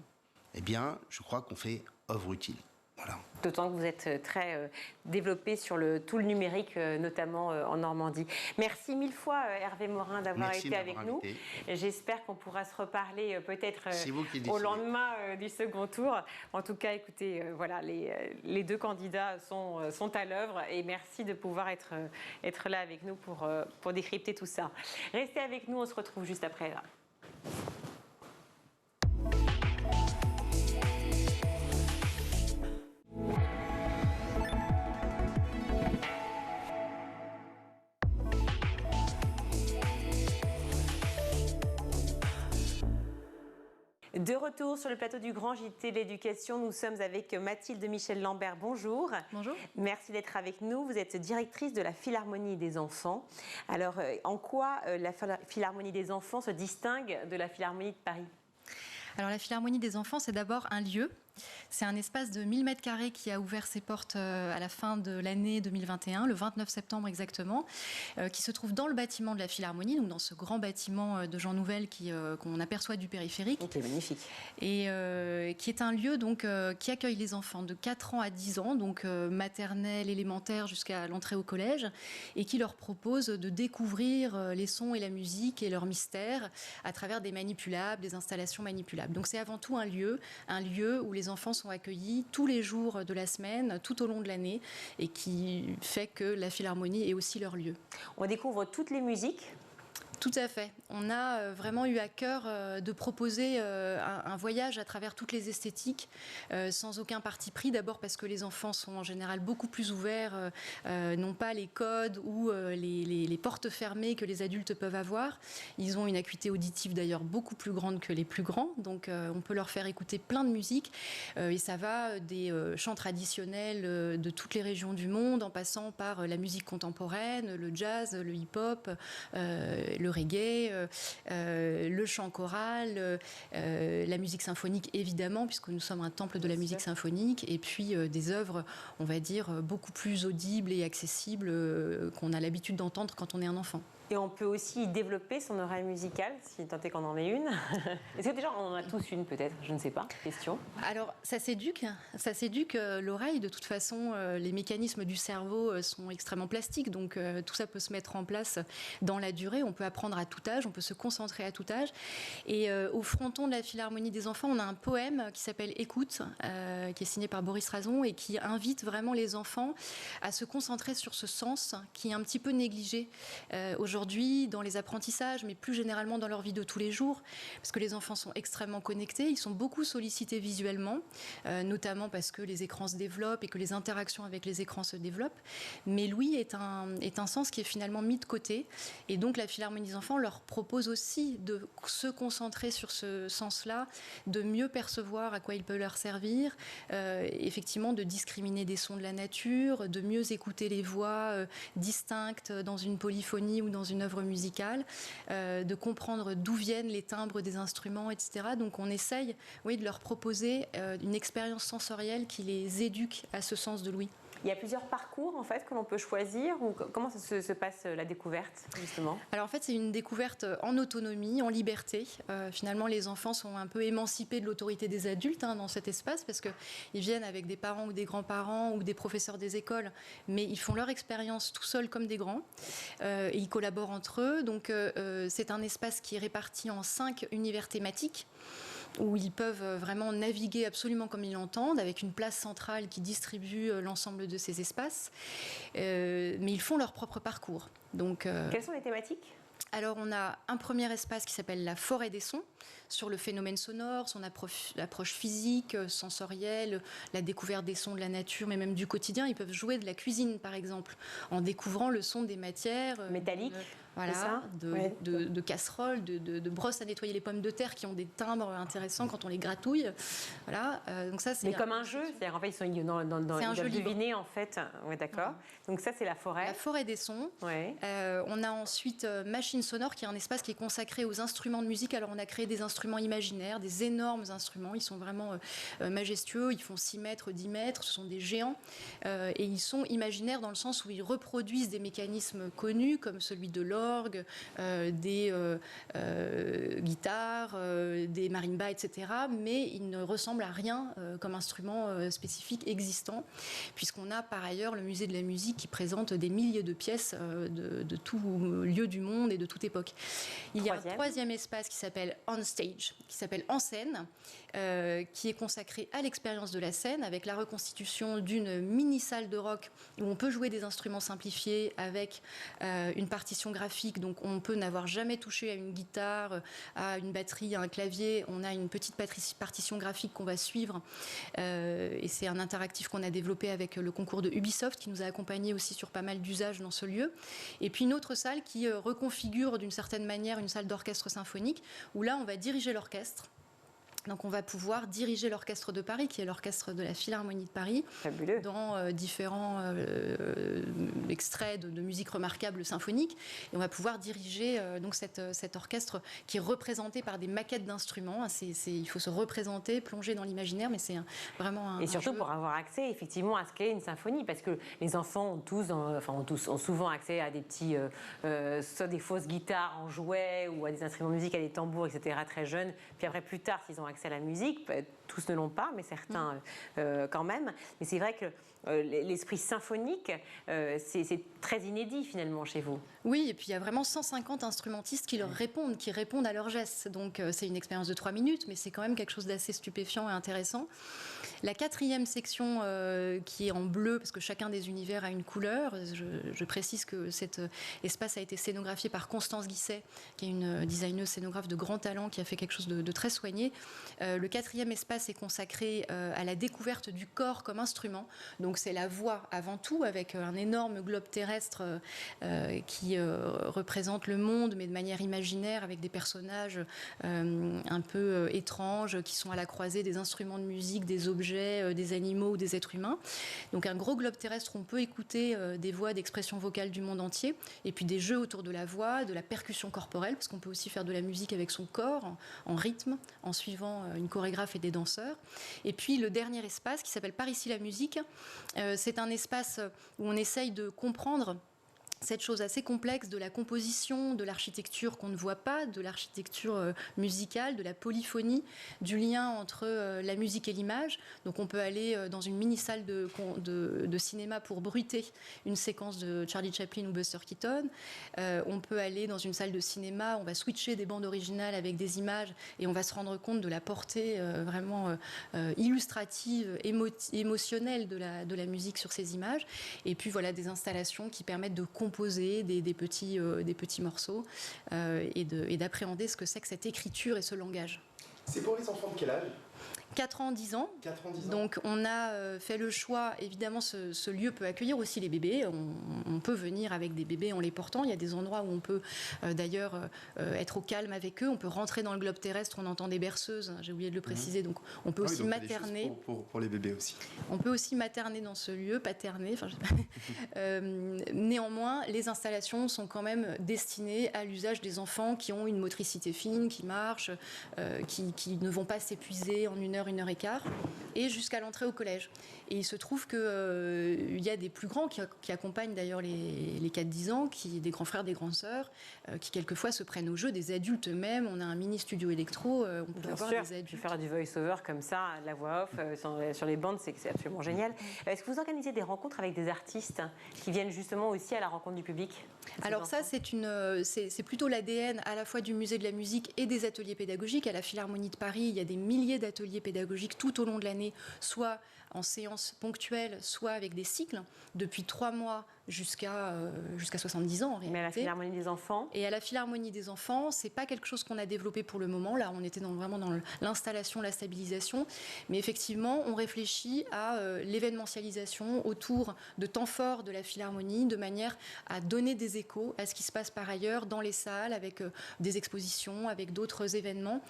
eh bien, je crois qu'on fait œuvre utile. Voilà. D'autant que vous êtes très développé sur tout le numérique, notamment en Normandie. Merci 1000 fois, Hervé Morin, d'avoir été avec nous. J'espère qu'on pourra se reparler peut-être au lendemain du second tour. En tout cas, écoutez, voilà, les 2 candidats sont à l'œuvre et merci de pouvoir être là avec nous pour décrypter tout ça. Restez avec nous, on se retrouve juste après là. De retour sur le plateau du Grand JT de l'Éducation, nous sommes avec Mathilde Michel-Lambert. Bonjour. Bonjour. Merci d'être avec nous. Vous êtes directrice de la Philharmonie des enfants. Alors, en quoi la Philharmonie des enfants se distingue de la Philharmonie de Paris ? Alors, la Philharmonie des enfants, c'est d'abord un lieu. C'est un espace de 1000 m² qui a ouvert ses portes à la fin de l'année 2021, le 29 septembre exactement, qui se trouve dans le bâtiment de la Philharmonie, donc dans ce grand bâtiment de Jean Nouvel qu'on aperçoit du périphérique. C'est magnifique. Et qui est un lieu donc, qui accueille les enfants de 4 ans à 10 ans, donc maternelle, élémentaire jusqu'à l'entrée au collège, et qui leur propose de découvrir les sons et la musique et leurs mystères à travers des manipulables, des installations manipulables. Donc c'est avant tout un lieu où les enfants sont accueillis tous les jours de la semaine, tout au long de l'année, et qui fait que la Philharmonie est aussi leur lieu. On découvre toutes les musiques. Tout à fait. On a vraiment eu à cœur de proposer un voyage à travers toutes les esthétiques, sans aucun parti pris. D'abord parce que les enfants sont en général beaucoup plus ouverts, n'ont pas les codes ou les portes fermées que les adultes peuvent avoir. Ils ont une acuité auditive d'ailleurs beaucoup plus grande que les plus grands, donc on peut leur faire écouter plein de musique. Et ça va des chants traditionnels de toutes les régions du monde, en passant par la musique contemporaine, le jazz, le hip-hop, le reggae, le chant choral, la musique symphonique évidemment, puisque nous sommes un temple de la musique symphonique, et puis des œuvres, on va dire, beaucoup plus audibles et accessibles qu'on a l'habitude d'entendre quand on est un enfant. Et on peut aussi y développer son oreille musicale, si tant est qu'on en ait une. Est-ce que déjà on en a tous une peut-être? Je ne sais pas. Question. Alors ça s'éduque l'oreille. De toute façon, les mécanismes du cerveau sont extrêmement plastiques, donc tout ça peut se mettre en place dans la durée. On peut apprendre à tout âge, on peut se concentrer à tout âge. Et au fronton de la Philharmonie des enfants, on a un poème qui s'appelle Écoute, qui est signé par Boris Razon et qui invite vraiment les enfants à se concentrer sur ce sens qui est un petit peu négligé aujourd'hui dans les apprentissages, mais plus généralement dans leur vie de tous les jours, parce que les enfants sont extrêmement connectés, ils sont beaucoup sollicités visuellement, notamment parce que les écrans se développent et que les interactions avec les écrans se développent. Mais l'ouïe est un sens qui est finalement mis de côté, et donc la Philharmonie des enfants leur propose aussi de se concentrer sur ce sens-là, de mieux percevoir à quoi il peut leur servir, effectivement de discriminer des sons de la nature, de mieux écouter les voix distinctes dans une polyphonie ou dans une œuvre musicale, de comprendre d'où viennent les timbres des instruments, etc. Donc on essaye, oui, de leur proposer une expérience sensorielle qui les éduque à ce sens de l'ouïe. Il y a plusieurs parcours en fait que l'on peut choisir, ou comment ça se passe la découverte justement? Alors en fait c'est une découverte en autonomie, en liberté. Finalement les enfants sont un peu émancipés de l'autorité des adultes dans cet espace, parce qu'ils viennent avec des parents ou des grands-parents ou des professeurs des écoles, mais ils font leur expérience tout seuls comme des grands, et ils collaborent entre eux. Donc c'est un espace qui est réparti en 5 univers thématiques, où ils peuvent vraiment naviguer absolument comme ils l'entendent, avec une place centrale qui distribue l'ensemble de ces espaces. Mais ils font leur propre parcours. Donc, quelles sont les thématiques ? Alors, on a un premier espace qui s'appelle la forêt des sons, sur le phénomène sonore, son approche physique, sensorielle, la découverte des sons de la nature, mais même du quotidien. Ils peuvent jouer de la cuisine, par exemple, en découvrant le son des matières métalliques. Voilà, de casseroles, de brosses à nettoyer les pommes de terre qui ont des timbres intéressants quand on les gratouille. Voilà, donc ça, c'est comme un jeu, c'est-à-dire en fait ils doivent deviner en fait. Ouais, d'accord. Donc ça c'est la forêt. La forêt des sons. Ouais. On a ensuite Machine sonore, qui est un espace qui est consacré aux instruments de musique. Alors on a créé des instruments imaginaires, des énormes instruments. Ils sont vraiment majestueux. Ils font 6 mètres, 10 mètres. Ce sont des géants et ils sont imaginaires dans le sens où ils reproduisent des mécanismes connus comme celui de l'orgue, des guitares, des marimbas, etc. Mais ils ne ressemblent à rien comme instrument spécifique existant, puisqu'on a par ailleurs le musée de la musique qui présente des milliers de pièces de tout lieu du monde et de toute époque. Il y a un troisième espace qui s'appelle On Stage, qui s'appelle En scène, qui est consacré à l'expérience de la scène, avec la reconstitution d'une mini-salle de rock où on peut jouer des instruments simplifiés avec une partition graphique. Donc on peut n'avoir jamais touché à une guitare, à une batterie, à un clavier. On a une petite partition graphique qu'on va suivre. Et c'est un interactif qu'on a développé avec le concours de Ubisoft, qui nous a accompagnés aussi sur pas mal d'usages dans ce lieu. Et puis une autre salle qui reconfigure d'une certaine manière une salle d'orchestre symphonique, où là on va diriger l'orchestre. Donc on va pouvoir diriger l'orchestre de Paris, qui est l'orchestre de la Philharmonie de Paris, fabuleux, dans différents extraits de musique remarquable symphonique. Et on va pouvoir diriger donc cet orchestre qui est représenté par des maquettes d'instruments. Il faut se représenter, plonger dans l'imaginaire, mais c'est vraiment un... Et surtout pour avoir accès effectivement à ce qu'est une symphonie, parce que les enfants ont souvent accès à des petits, soit des fausses guitares en jouets, ou à des instruments de musique, à des tambours, etc. très jeunes. Puis après, plus tard, s'ils ont accès à la musique, tous ne l'ont pas, mais certains quand même. Mais c'est vrai que l'esprit symphonique, c'est très inédit finalement chez vous. Oui, et puis il y a vraiment 150 instrumentistes qui leur répondent, qui répondent à leurs gestes. Donc c'est une expérience de 3 minutes, mais c'est quand même quelque chose d'assez stupéfiant et intéressant. La 4e section qui est en bleu, parce que chacun des univers a une couleur. Je précise que cet espace a été scénographié par Constance Guisset, qui est une designeuse scénographe de grand talent, qui a fait quelque chose de très soigné. Le 4e espace est consacré à la découverte du corps comme instrument. Donc c'est la voix avant tout, avec un énorme globe terrestre qui représente le monde, mais de manière imaginaire, avec des personnages un peu étranges qui sont à la croisée des instruments de musique, des objets, des animaux ou des êtres humains. Donc un gros globe terrestre où on peut écouter des voix d'expression vocale du monde entier, et puis des jeux autour de la voix, de la percussion corporelle, parce qu'on peut aussi faire de la musique avec son corps, en rythme, en suivant une chorégraphe et des danseurs. Et puis le dernier espace qui s'appelle Par ici la musique, c'est un espace où on essaye de comprendre cette chose assez complexe de la composition, de l'architecture qu'on ne voit pas, de l'architecture musicale, de la polyphonie, du lien entre la musique et l'image. Donc on peut aller dans une mini-salle de cinéma pour bruiter une séquence de Charlie Chaplin ou Buster Keaton. On peut aller dans une salle de cinéma, on va switcher des bandes originales avec des images et on va se rendre compte de la portée vraiment illustrative, émotionnelle de la musique sur ces images. Et puis voilà, des installations qui permettent de composer des petits morceaux et d'appréhender ce que c'est que cette écriture et ce langage. C'est pour les enfants de quel âge ? 4 ans, 10 ans. 4 ans, 10 ans. Donc on a fait le choix, évidemment ce lieu peut accueillir aussi les bébés, on peut venir avec des bébés en les portant, il y a des endroits où on peut d'ailleurs être au calme avec eux, on peut rentrer dans le globe terrestre, on entend des berceuses, j'ai oublié de le préciser, donc on peut aussi materner. Pour les bébés aussi. On peut aussi materner dans ce lieu, paterner, enfin, néanmoins les installations sont quand même destinées à l'usage des enfants qui ont une motricité fine, qui marchent, qui ne vont pas s'épuiser en 1 heure et quart, et jusqu'à l'entrée au collège. Et il se trouve qu'il y a des plus grands qui accompagnent d'ailleurs les 4-10 ans, des grands frères, des grandes sœurs, qui quelquefois se prennent au jeu, des adultes eux-mêmes. On a un mini studio électro, on peut avoir des adultes. Faire du voice-over comme ça, de la voix off sur les bandes, c'est absolument génial. Est-ce que vous organisez des rencontres avec des artistes qui viennent justement aussi à la rencontre du public ? Alors ça, c'est plutôt l'ADN à la fois du musée de la musique et des ateliers pédagogiques. À la Philharmonie de Paris, il y a des milliers d'ateliers pédagogiques tout au long de l'année, soit en séances ponctuelles, soit avec des cycles, depuis 3 mois jusqu'à 70 ans en réalité. Mais à la Philharmonie des enfants ? Et à la Philharmonie des enfants, c'est pas quelque chose qu'on a développé pour le moment. Là, on était vraiment dans l'installation, la stabilisation. Mais effectivement, on réfléchit à l'événementialisation autour de temps forts de la Philharmonie, de manière à donner des échos à ce qui se passe par ailleurs dans les salles, avec des expositions, avec d'autres événements,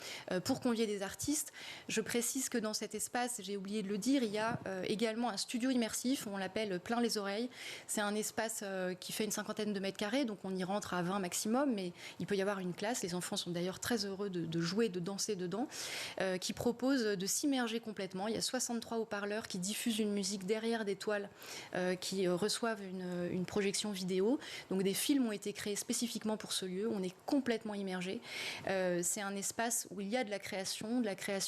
pour convier des artistes. Je précise que dans cet espace, j'ai oublié de le dire, il y a également un studio immersif, on l'appelle Plein les oreilles. C'est un espace qui fait une 50aine de mètres carrés, donc on y rentre à 20 maximum, mais il peut y avoir une classe, les enfants sont d'ailleurs très heureux de jouer, de danser dedans, qui propose de s'immerger complètement. Il y a 63 haut-parleurs qui diffusent une musique derrière des toiles qui reçoivent une projection vidéo. Donc des films ont été créés spécifiquement pour ce lieu, on est complètement immergé. C'est un espace où il y a de la création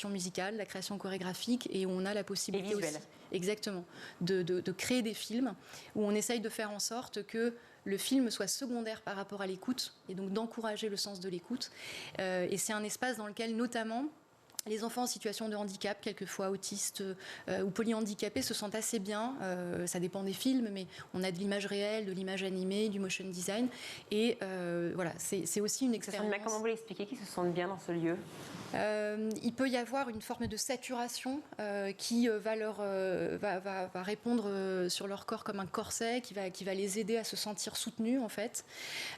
musicale, de la création chorégraphique, et où on a la possibilité aussi, exactement, de créer des films où on essaye de faire en sorte que le film soit secondaire par rapport à l'écoute, et donc d'encourager le sens de l'écoute. Et c'est un espace dans lequel notamment les enfants en situation de handicap, quelquefois autistes ou polyhandicapés, se sentent assez bien. Ça dépend des films, mais on a de l'image réelle, de l'image animée, du motion design. Et voilà, c'est aussi une expérience. Comment vous l'expliquez qu'ils se sentent bien dans ce lieu ? Il peut y avoir une forme de saturation qui va répondre sur leur corps comme un corset, qui va les aider à se sentir soutenus en fait.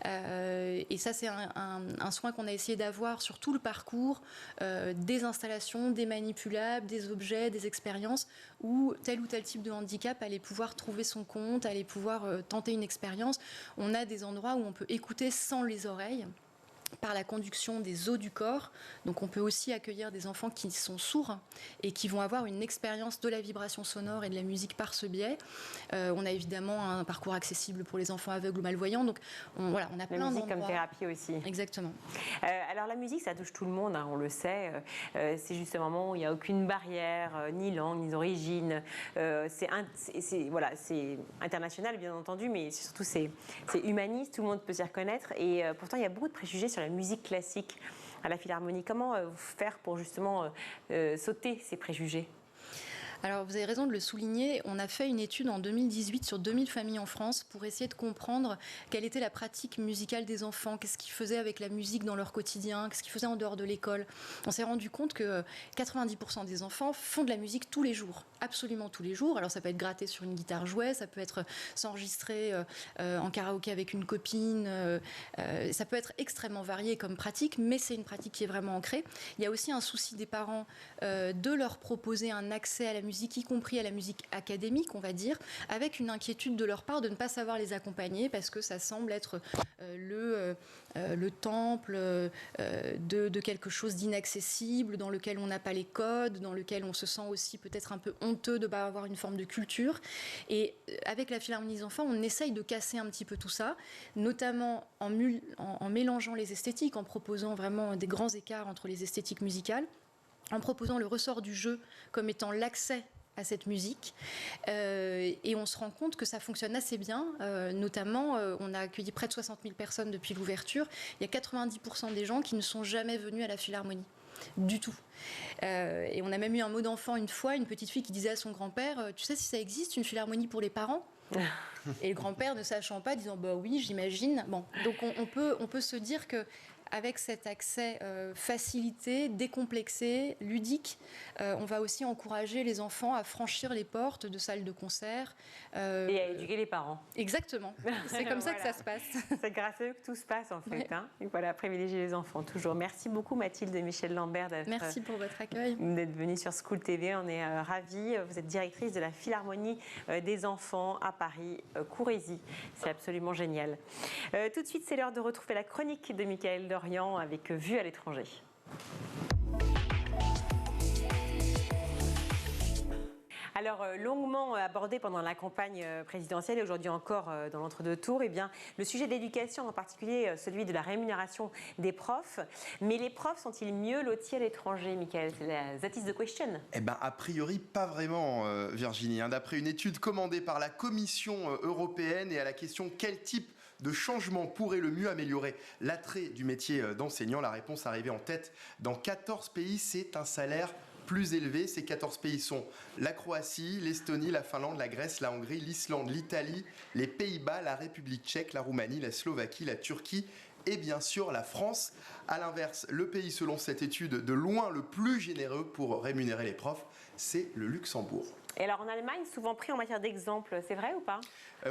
Et ça, c'est un soin qu'on a essayé d'avoir sur tout le parcours des installations, des manipulables, des objets, des expériences où tel ou tel type de handicap allait pouvoir trouver son compte, allait pouvoir tenter une expérience. On a des endroits où on peut écouter sans les oreilles, par la conduction des os du corps. Donc on peut aussi accueillir des enfants qui sont sourds et qui vont avoir une expérience de la vibration sonore et de la musique par ce biais. On a évidemment un parcours accessible pour les enfants aveugles ou malvoyants. Donc on a plein d'endroits. La musique comme thérapie aussi. Exactement. Alors la musique, ça touche tout le monde, hein, on le sait. C'est juste un moment où il n'y a aucune barrière, ni langue, ni origine. C'est international, bien entendu, mais surtout c'est humaniste, tout le monde peut s'y reconnaître. Et pourtant, il y a beaucoup de préjugés sur la musique classique à la Philharmonie. Comment faire pour justement sauter ces préjugés ? Alors, vous avez raison de le souligner. On a fait une étude en 2018 sur 2000 familles en France pour essayer de comprendre quelle était la pratique musicale des enfants, qu'est-ce qu'ils faisaient avec la musique dans leur quotidien, qu'est-ce qu'ils faisaient en dehors de l'école. On s'est rendu compte que 90% des enfants font de la musique tous les jours, absolument tous les jours. Alors, ça peut être gratté sur une guitare jouet, ça peut être s'enregistrer en karaoké avec une copine, ça peut être extrêmement varié comme pratique, mais c'est une pratique qui est vraiment ancrée. Il y a aussi un souci des parents de leur proposer un accès à la musique musique, y compris à la musique académique, on va dire, avec une inquiétude de leur part de ne pas savoir les accompagner parce que ça semble être le temple de quelque chose d'inaccessible, dans lequel on n'a pas les codes, dans lequel on se sent aussi peut-être un peu honteux de ne pas avoir une forme de culture. Et avec la Philharmonie des enfants, on essaye de casser un petit peu tout ça, notamment en mélangeant les esthétiques, en proposant vraiment des grands écarts entre les esthétiques musicales, en proposant le ressort du jeu comme étant l'accès à cette musique, et on se rend compte que ça fonctionne assez bien, notamment on a accueilli près de 60 000 personnes depuis l'ouverture, il y a 90% des gens qui ne sont jamais venus à la Philharmonie du tout, et on a même eu un mot d'enfant une fois, une petite fille qui disait à son grand-père, tu sais si ça existe une Philharmonie pour les parents? Et le grand-père ne sachant pas, disant bah oui j'imagine. Bon, donc on peut se dire que avec cet accès facilité, décomplexé, ludique, on va aussi encourager les enfants à franchir les portes de salles de concert. Et à éduquer les parents. Exactement, c'est comme ça que ça se passe. C'est grâce à eux que tout se passe en fait. Ouais. Hein. Et voilà, privilégier les enfants toujours. Merci beaucoup Mathilde et Michel Lambert merci pour votre accueil. D'être venue sur School TV, on est ravis. Vous êtes directrice de la Philharmonie des enfants à Paris, Courésy. C'est absolument génial. Tout de suite, c'est l'heure de retrouver la chronique de Michaël Dorian avec Vue à l'étranger. Alors, longuement abordé pendant la campagne présidentielle et aujourd'hui encore dans l'entre-deux tours, eh bien, le sujet de l'éducation, en particulier celui de la rémunération des profs. Mais les profs sont-ils mieux lotis à l'étranger, Michaël? That is the question. Eh bien, a priori, pas vraiment, Virginie. D'après une étude commandée par la Commission européenne et à la question « Quel type de changement pourrait le mieux améliorer l'attrait du métier d'enseignant ?» la réponse arrivée en tête dans 14 pays, c'est un salaire plus élevé. Ces 14 pays sont la Croatie, l'Estonie, la Finlande, la Grèce, la Hongrie, l'Islande, l'Italie, les Pays-Bas, la République tchèque, la Roumanie, la Slovaquie, la Turquie et bien sûr la France. A l'inverse, le pays selon cette étude de loin le plus généreux pour rémunérer les profs, c'est le Luxembourg. Et alors en Allemagne, souvent pris en matière d'exemple, c'est vrai ou pas?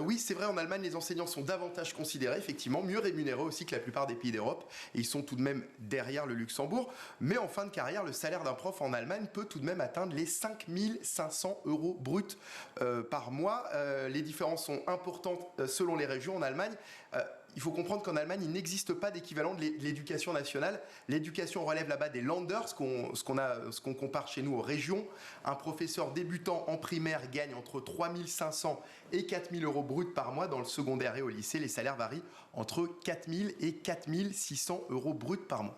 Oui, c'est vrai, en Allemagne, les enseignants sont davantage considérés, effectivement, mieux rémunérés aussi que la plupart des pays d'Europe. Et ils sont tout de même derrière le Luxembourg. Mais en fin de carrière, le salaire d'un prof en Allemagne peut tout de même atteindre les 5 500 € bruts par mois. Les différences sont importantes selon les régions en Allemagne. Il faut comprendre qu'en Allemagne, il n'existe pas d'équivalent de l'éducation nationale. L'éducation relève là-bas des Länder, ce qu'on compare chez nous aux régions. Un professeur débutant en primaire gagne entre 3 500 et 4 000 € bruts par mois. Dans le secondaire et au lycée, les salaires varient entre 4 000 et 4 600 € bruts par mois.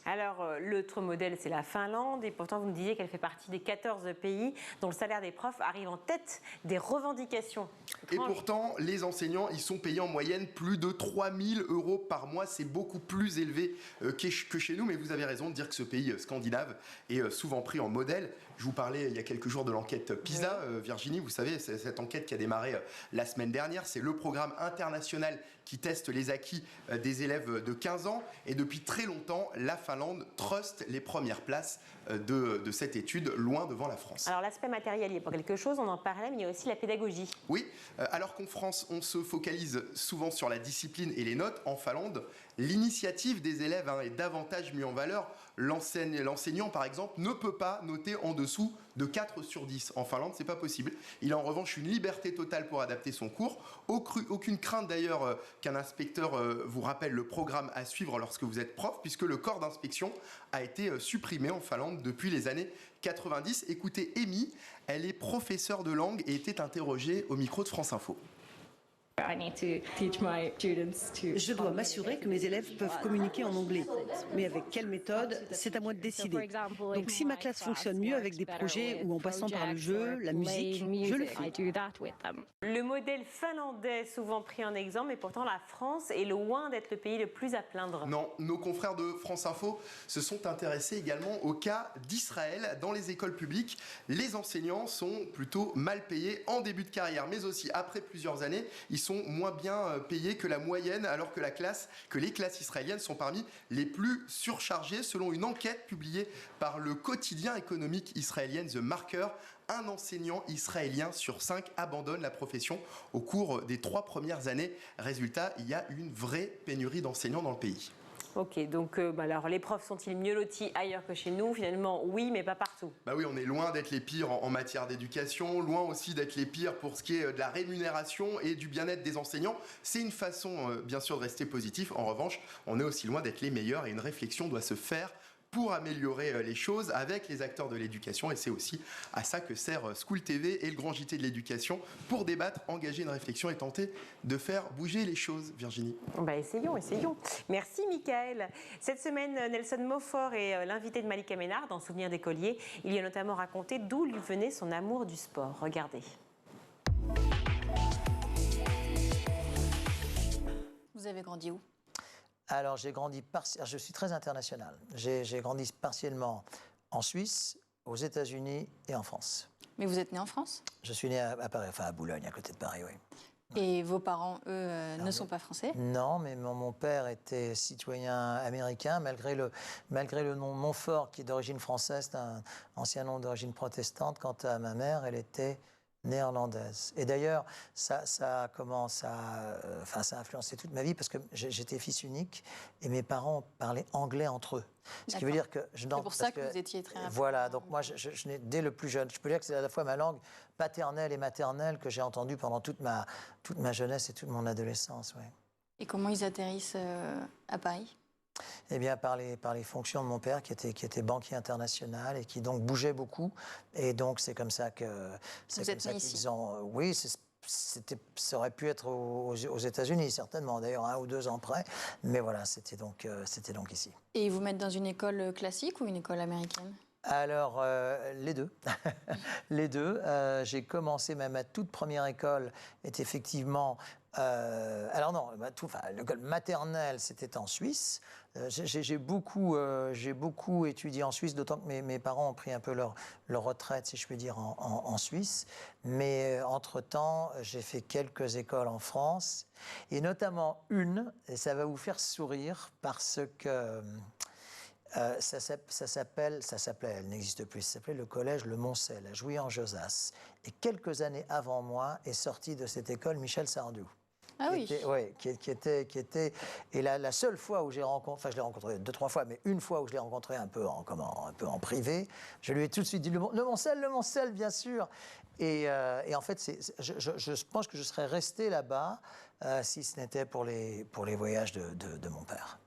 Alors, l'autre modèle, c'est la Finlande. Et pourtant, vous me disiez qu'elle fait partie des 14 pays dont le salaire des profs arrive en tête des revendications. Et pourtant, les enseignants, ils sont payés en moyenne plus de 3 000 € par mois. C'est beaucoup plus élevé que chez nous. Mais vous avez raison de dire que ce pays scandinave est souvent pris en modèle. Je vous parlais il y a quelques jours de l'enquête PISA. Virginie, vous savez, c'est cette enquête qui a démarré la semaine dernière. C'est le programme international qui teste les acquis des élèves de 15 ans. Et depuis très longtemps, la Finlande truste les premières places de cette étude, loin devant la France. Alors l'aspect matériel, il y a pas quelque chose, on en parlait, mais il y a aussi la pédagogie. Oui, alors qu'en France, on se focalise souvent sur la discipline et les notes, en Finlande, l'initiative des élèves est davantage mise en valeur. L'enseignant, par exemple, ne peut pas noter en dessous de 4 sur 10. En Finlande, c'est pas possible. Il a en revanche une liberté totale pour adapter son cours. Aucune crainte d'ailleurs qu'un inspecteur vous rappelle le programme à suivre lorsque vous êtes prof, puisque le corps d'inspection a été supprimé en Finlande depuis les années 90. Écoutez Amy, elle est professeure de langue et était interrogée au micro de France Info. Je dois m'assurer que mes élèves peuvent communiquer en anglais. Mais avec quelle méthode, c'est à moi de décider. Donc si ma classe fonctionne mieux avec des projets ou en passant par le jeu, la musique, je le fais. Le modèle finlandais est souvent pris en exemple, mais pourtant la France est loin d'être le pays le plus à plaindre. Non, nos confrères de France Info se sont intéressés également au cas d'Israël. Dans les écoles publiques, les enseignants sont plutôt mal payés en début de carrière, mais aussi après plusieurs années. Ils sont moins bien payés que la moyenne, alors que les classes israéliennes sont parmi les plus surchargées. Selon une enquête publiée par le quotidien économique israélien The Marker, un enseignant israélien sur 5 abandonne la profession au cours des 3 premières années. Résultat, il y a une vraie pénurie d'enseignants dans le pays. Ok, donc alors les profs sont-ils mieux lotis ailleurs que chez nous? Finalement, oui, mais pas partout. Bah oui, on est loin d'être les pires en matière d'éducation, loin aussi d'être les pires pour ce qui est de la rémunération et du bien-être des enseignants. C'est une façon, bien sûr, de rester positif. En revanche, on est aussi loin d'être les meilleurs et une réflexion doit se faire pour améliorer les choses avec les acteurs de l'éducation. Et c'est aussi à ça que sert School TV et le Grand JT de l'éducation, pour débattre, engager une réflexion et tenter de faire bouger les choses. Virginie. Essayons. Merci Mickaël. Cette semaine, Nelson Montfort est l'invité de Malika Ménard dans Souvenirs d'écolier. Il lui a notamment raconté d'où lui venait son amour du sport. Regardez. Vous avez grandi où? Alors, je suis très international. J'ai grandi partiellement en Suisse, aux États-Unis et en France. Mais vous êtes né en France? Je suis né à Paris, enfin à Boulogne, à côté de Paris, oui. Et vos parents, eux, ne sont pas français? Non, mais mon père était citoyen américain, malgré le nom Montfort, qui est d'origine française, c'est un ancien nom d'origine protestante. Quant à ma mère, elle était néerlandaise. Et d'ailleurs, ça a influencé toute ma vie parce que j'étais fils unique et mes parents parlaient anglais entre eux. Ce qui veut dire que c'est pour ça que vous étiez très voilà, donc moi, dès le plus jeune, je peux dire que c'est à la fois ma langue paternelle et maternelle que j'ai entendue pendant toute ma jeunesse et toute mon adolescence. Ouais. Et comment ils atterrissent à Paris? Eh bien, par les fonctions de mon père, qui était banquier international et qui donc bougeait beaucoup. Et donc, c'est comme ça que... Vous êtes né ici? Oui, ça aurait pu être aux États-Unis, certainement, d'ailleurs, 1 ou 2 ans près. Mais voilà, c'était donc ici. Et ils vous mettent dans une école classique ou une école américaine? Alors, les deux. Les deux. J'ai commencé, ma toute première école est effectivement... alors non, l'école maternelle, c'était en Suisse. J'ai beaucoup étudié en Suisse, d'autant que mes parents ont pris un peu leur retraite, si je puis dire, en Suisse. Mais entre-temps, j'ai fait quelques écoles en France, et notamment une, et ça va vous faire sourire, parce que... ça s'appelait, elle n'existe plus, ça s'appelait le collège Le Moncel, à Jouy-en-Josas. Et quelques années avant moi est sorti de cette école Michel Sardou. Ah oui. Qui était et la seule fois où j'ai rencontré, enfin je l'ai rencontré 2-3 fois, mais une fois où je l'ai rencontré un peu en privé, je lui ai tout de suite dit le Moncel, bien sûr. Et en fait, je pense que je serais resté là-bas si ce n'était pour les voyages de mon père.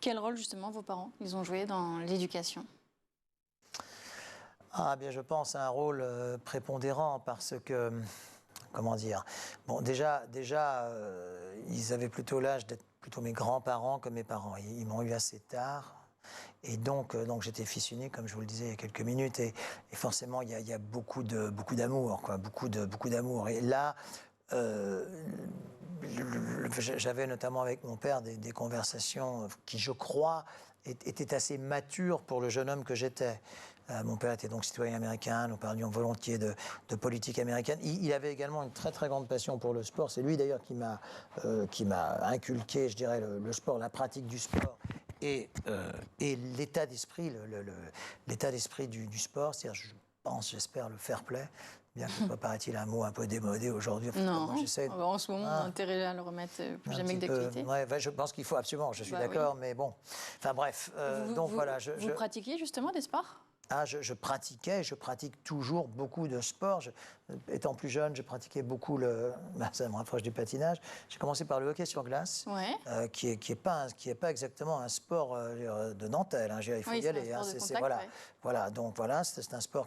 Quel rôle, justement, vos parents, ils ont joué dans l'éducation? Ah, bien, je pense un rôle prépondérant parce que, comment dire, bon, déjà ils avaient plutôt l'âge d'être plutôt mes grands-parents que mes parents. Ils m'ont eu assez tard. Et donc j'étais fils unique, comme je vous le disais il y a quelques minutes. Et forcément, il y a beaucoup d'amour, quoi, beaucoup d'amour. Et là... j'avais notamment avec mon père des conversations qui, je crois, étaient assez matures pour le jeune homme que j'étais. Mon père était donc citoyen américain, nous parlions volontiers de politique américaine. Il avait également une très très grande passion pour le sport. C'est lui d'ailleurs qui m'a inculqué, je dirais, le sport, la pratique du sport et l'état d'esprit, l'état d'esprit du sport, c'est-à-dire, j'espère, le fair play. Bien que ce soit, paraît-il, un mot un peu démodé aujourd'hui. Non, en ce moment, on a intérêt à le remettre plus jamais que d'actualité. Ouais, je pense qu'il faut absolument, je suis d'accord, mais bon. Enfin bref, voilà. Vous pratiquiez justement des sports? Ah, je pratiquais, je pratique toujours beaucoup de sport. Étant plus jeune, je pratiquais beaucoup ça me rapproche du patinage. J'ai commencé par le hockey sur glace, qui est pas exactement un sport de dentelle. Il faut y aller. Voilà. Donc voilà, c'est un sport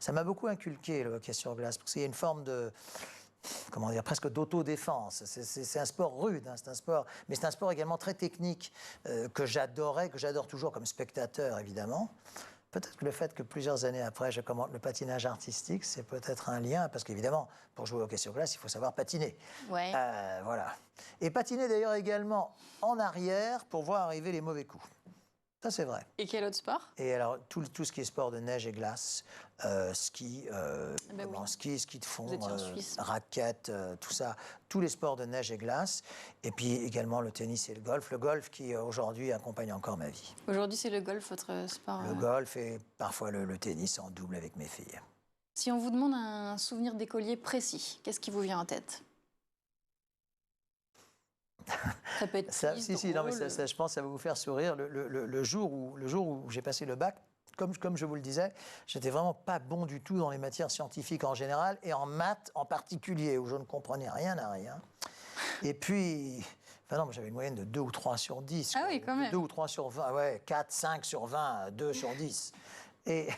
ça m'a beaucoup inculqué, le hockey sur glace, parce qu'il y a une forme de, comment dire, presque d'autodéfense. C'est un sport rude, c'est un sport, mais c'est un sport également très technique que j'adore toujours comme spectateur, évidemment. Peut-être que le fait que plusieurs années après, je commente le patinage artistique, c'est peut-être un lien, parce qu'évidemment, pour jouer au hockey sur glace, il faut savoir patiner. Ouais. Voilà. Et patiner d'ailleurs également en arrière pour voir arriver les mauvais coups. Ça, c'est vrai. Et quel autre sport? Et alors, tout ce qui est sport de neige et glace, ski, ski de fond, raquettes, tout ça, tous les sports de neige et glace, et puis également le tennis et le golf qui aujourd'hui accompagne encore ma vie. Aujourd'hui, c'est le golf, votre sport? Le golf et parfois le tennis en double avec mes filles. Si on vous demande un souvenir d'écolier précis, qu'est-ce qui vous vient en tête? Ça peut être ça, si, non, mais ça, je pense que ça va vous faire sourire. Le jour où j'ai passé le bac, comme je vous le disais, j'étais vraiment pas bon du tout dans les matières scientifiques en général et en maths en particulier, où je ne comprenais rien à rien. Et puis, enfin non, j'avais une moyenne de 2 ou 3 sur 10. Ah oui, quand même. 2 ou 3 sur 20, ouais, 4, 5 sur 20, 2 sur 10. Et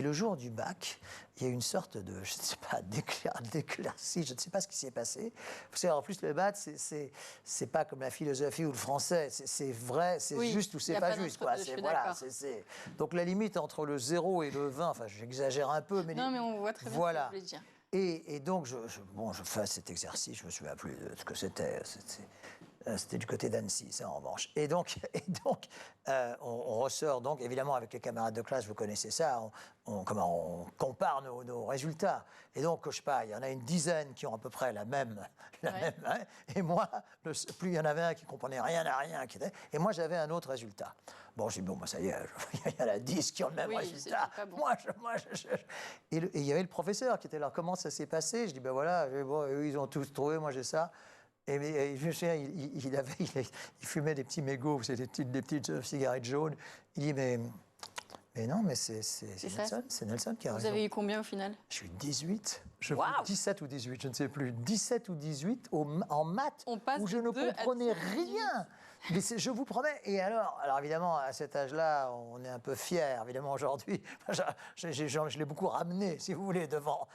le jour du bac, il y a une sorte de, je ne sais pas, d'éclaircie, je ne sais pas ce qui s'est passé. Vous savez, en plus, le bac, c'est pas comme la philosophie ou le français, c'est vrai, c'est juste ou c'est pas juste. Quoi. Donc la limite entre le 0 et le 20, enfin j'exagère un peu, mais... Non, mais on voit très bien voilà. ce que vous voulez dire. Et donc, je fais cet exercice, je ne me souviens plus de ce que c'était. C'était du côté d'Annecy, ça en revanche. Et donc on ressort, donc, évidemment, avec les camarades de classe, vous connaissez ça, on compare nos résultats. Et donc, je sais pas, il y en a une dizaine qui ont à peu près la même hein, et moi, plus il y en avait un qui ne comprenait rien à rien, et moi, j'avais un autre résultat. Bon, j'ai dit, bon, ça y est, il y en a 10 qui ont le même résultat. Bon. Et il y avait le professeur qui était là. Comment ça s'est passé? Je dis, ben voilà, eux, ils ont tous trouvé, moi j'ai ça. Et je me souviens, il fumait des petits mégots, c'est des petites cigarettes jaunes. Il dit, mais non, mais c'est Nelson qui a raison. Vous avez eu combien au final? J'ai eu 18. 17 ou 18, je ne sais plus. 17 ou 18 en maths, où je ne comprenais rien. Mais je vous promets. Et alors évidemment, à cet âge-là, on est un peu fiers. Évidemment, aujourd'hui, je l'ai beaucoup ramené, si vous voulez, devant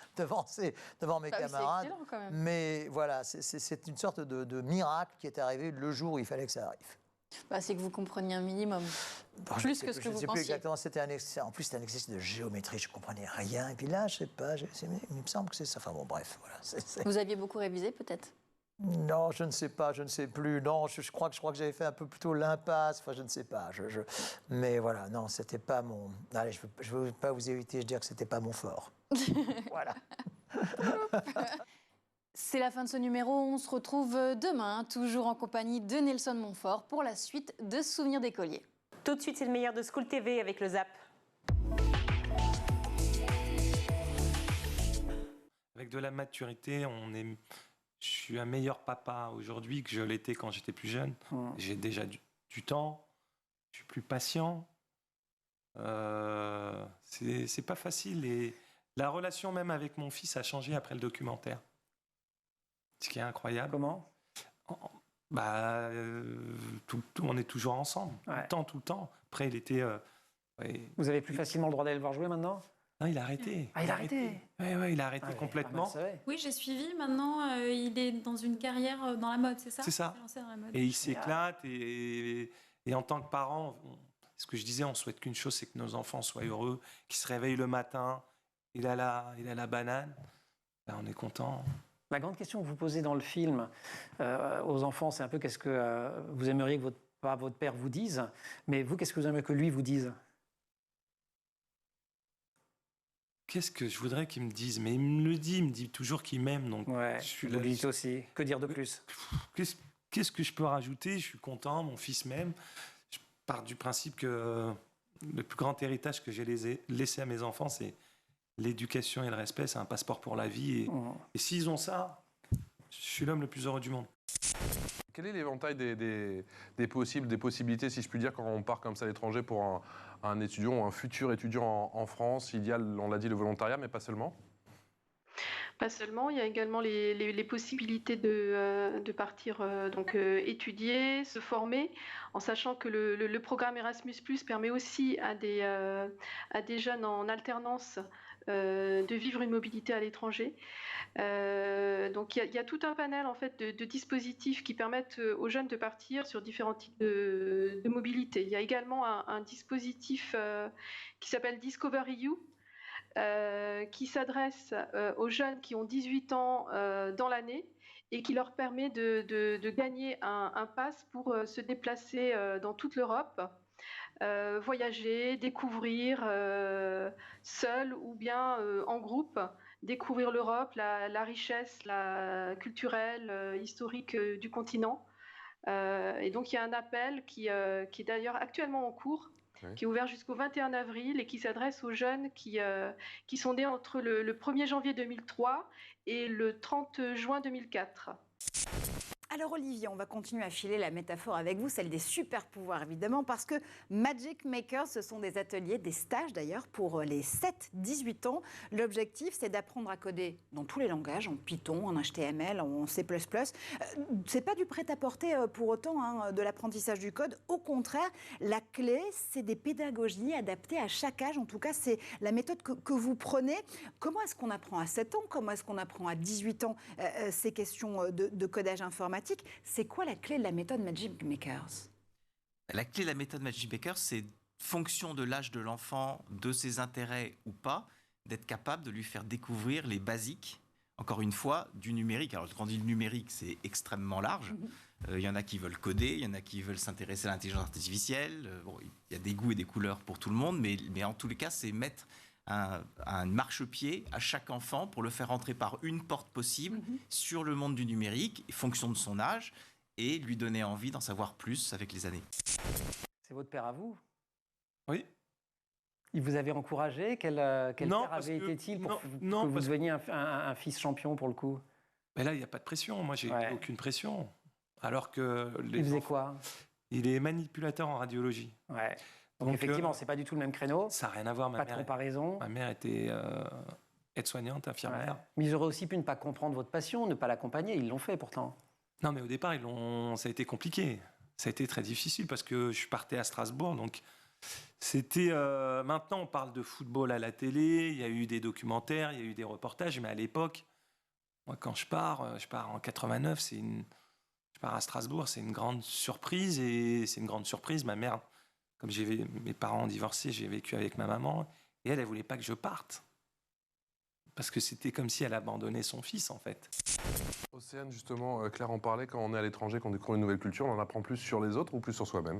mes camarades. C'est excellent, quand même. Mais voilà, c'est une sorte de miracle qui est arrivé le jour où il fallait que ça arrive. Bah, c'est que vous compreniez un minimum. Plus que ce que vous pensiez. Je ne sais plus exactement, en plus, c'était un exercice de géométrie, je ne comprenais rien. Et puis là, je ne sais pas, il me semble que c'est ça. Enfin bon, bref, voilà. Vous aviez beaucoup révisé, peut-être? Non, je ne sais pas, je ne sais plus. Non, je crois que j'avais fait un peu plutôt l'impasse. Enfin, je ne sais pas. Mais voilà, non, c'était pas mon... Allez, je ne veux pas vous éviter de dire que c'était pas mon fort. Voilà. C'est la fin de ce numéro. On se retrouve demain, toujours en compagnie de Nelson Montfort, pour la suite de Souvenirs d'écoliers. Tout de suite, c'est le meilleur de School TV avec le Zap. Avec de la maturité, je suis un meilleur papa aujourd'hui que je l'étais quand j'étais plus jeune. J'ai déjà du temps, je suis plus patient. C'est pas facile. Et la relation même avec mon fils a changé après le documentaire. Ce qui est incroyable. Comment? On est toujours ensemble, tout le temps. Après, il était... Vous avez plus facilement le droit d'aller le voir jouer maintenant? Non, il a arrêté. Ah, il a arrêté? Oui, il a arrêté complètement. Oui, j'ai suivi. Maintenant, il est dans une carrière dans la mode, c'est ça? C'est ça. Et il s'éclate. Et en tant que parent, ce que je disais, on souhaite qu'une chose, c'est que nos enfants soient heureux, qu'ils se réveillent le matin. Il a la banane. Ben, on est content. La grande question que vous posez dans le film aux enfants, c'est un peu qu'est-ce que vous aimeriez que votre père vous dise, mais vous, qu'est-ce que vous aimeriez que lui vous dise? Qu'est-ce que je voudrais qu'il me dise? Mais il me dit toujours qu'il m'aime. Donc vous le dites aussi. Que dire de plus? Qu'est-ce que je peux rajouter? Je suis content, mon fils m'aime. Je pars du principe que le plus grand héritage que j'ai laissé à mes enfants, c'est l'éducation et le respect. C'est un passeport pour la vie. Et s'ils ont ça, je suis l'homme le plus heureux du monde. Quel est l'éventail des possibilités, si je puis dire, quand on part comme ça à l'étranger pour un étudiant ou un futur étudiant en France? Il y a, on l'a dit, le volontariat, mais pas seulement. Pas seulement, il y a également les possibilités de partir étudier, se former, en sachant que le programme Erasmus+ permet aussi à des jeunes en alternance de vivre une mobilité à l'étranger. Donc il y a tout un panel en fait de dispositifs qui permettent aux jeunes de partir sur différents types de mobilité. Il y a également un dispositif qui s'appelle Discover EU, qui s'adresse aux jeunes qui ont 18 ans dans l'année et qui leur permet de gagner un pass pour se déplacer dans toute l'Europe, voyager, découvrir seul ou bien en groupe, découvrir l'Europe, la richesse culturelle, historique du continent. Et donc il y a un appel qui est d'ailleurs actuellement en cours, qui est ouvert jusqu'au 21 avril et qui s'adresse aux jeunes qui sont nés entre le 1er janvier 2003 et le 30 juin 2004. Alors Olivier, on va continuer à filer la métaphore avec vous, celle des super pouvoirs évidemment, parce que Magic Makers, ce sont des ateliers, des stages d'ailleurs pour les 7-18 ans. L'objectif, c'est d'apprendre à coder dans tous les langages, en Python, en HTML, en C++. C'est pas du prêt-à-porter pour autant de l'apprentissage du code. Au contraire, la clé, c'est des pédagogies adaptées à chaque âge. En tout cas, c'est la méthode que vous prenez. Comment est-ce qu'on apprend à 7 ans? Comment est-ce qu'on apprend à 18 ans ces questions de codage informatique? C'est quoi la clé de la méthode Magic Makers? La clé de la méthode Magic Makers, c'est fonction de l'âge de l'enfant, de ses intérêts ou pas, d'être capable de lui faire découvrir les basiques, encore une fois, du numérique. Alors, quand on dit le numérique, c'est extrêmement large. Il y en a qui veulent coder, il y en a qui veulent s'intéresser à l'intelligence artificielle. Il y a des goûts et des couleurs pour tout le monde, mais en tous les cas, c'est mettre un marchepied à chaque enfant pour le faire entrer par une porte possible sur le monde du numérique, fonction de son âge, et lui donner envie d'en savoir plus avec les années. C'est votre père à vous? Oui. Il vous avait encouragé? Quel père avait été-il pour que vous deveniez un fils champion pour le coup? Mais là, il n'y a pas de pression. Moi, j'ai aucune pression. Alors que il faisait quoi? Il est manipulateur en radiologie. Ouais. Donc effectivement, c'est pas du tout le même créneau. Ça n'a rien à voir. Pas de comparaison. Ma mère était aide-soignante, infirmière. Ouais. Mais ils auraient aussi pu ne pas comprendre votre passion, ne pas l'accompagner. Ils l'ont fait pourtant. Non, mais au départ, ça a été compliqué. Ça a été très difficile parce que je partais à Strasbourg. Donc, c'était. Maintenant, on parle de football à la télé. Il y a eu des documentaires, il y a eu des reportages. Mais à l'époque, moi, quand je pars en 89. Je pars à Strasbourg. C'est une grande surprise. Et c'est une grande surprise. Ma mère. Comme mes parents ont divorcé, j'ai vécu avec ma maman. Et elle voulait pas que je parte. Parce que c'était comme si elle abandonnait son fils, en fait. Océane, justement, Claire en parlait, quand on est à l'étranger, qu'on découvre une nouvelle culture, on en apprend plus sur les autres ou plus sur soi-même?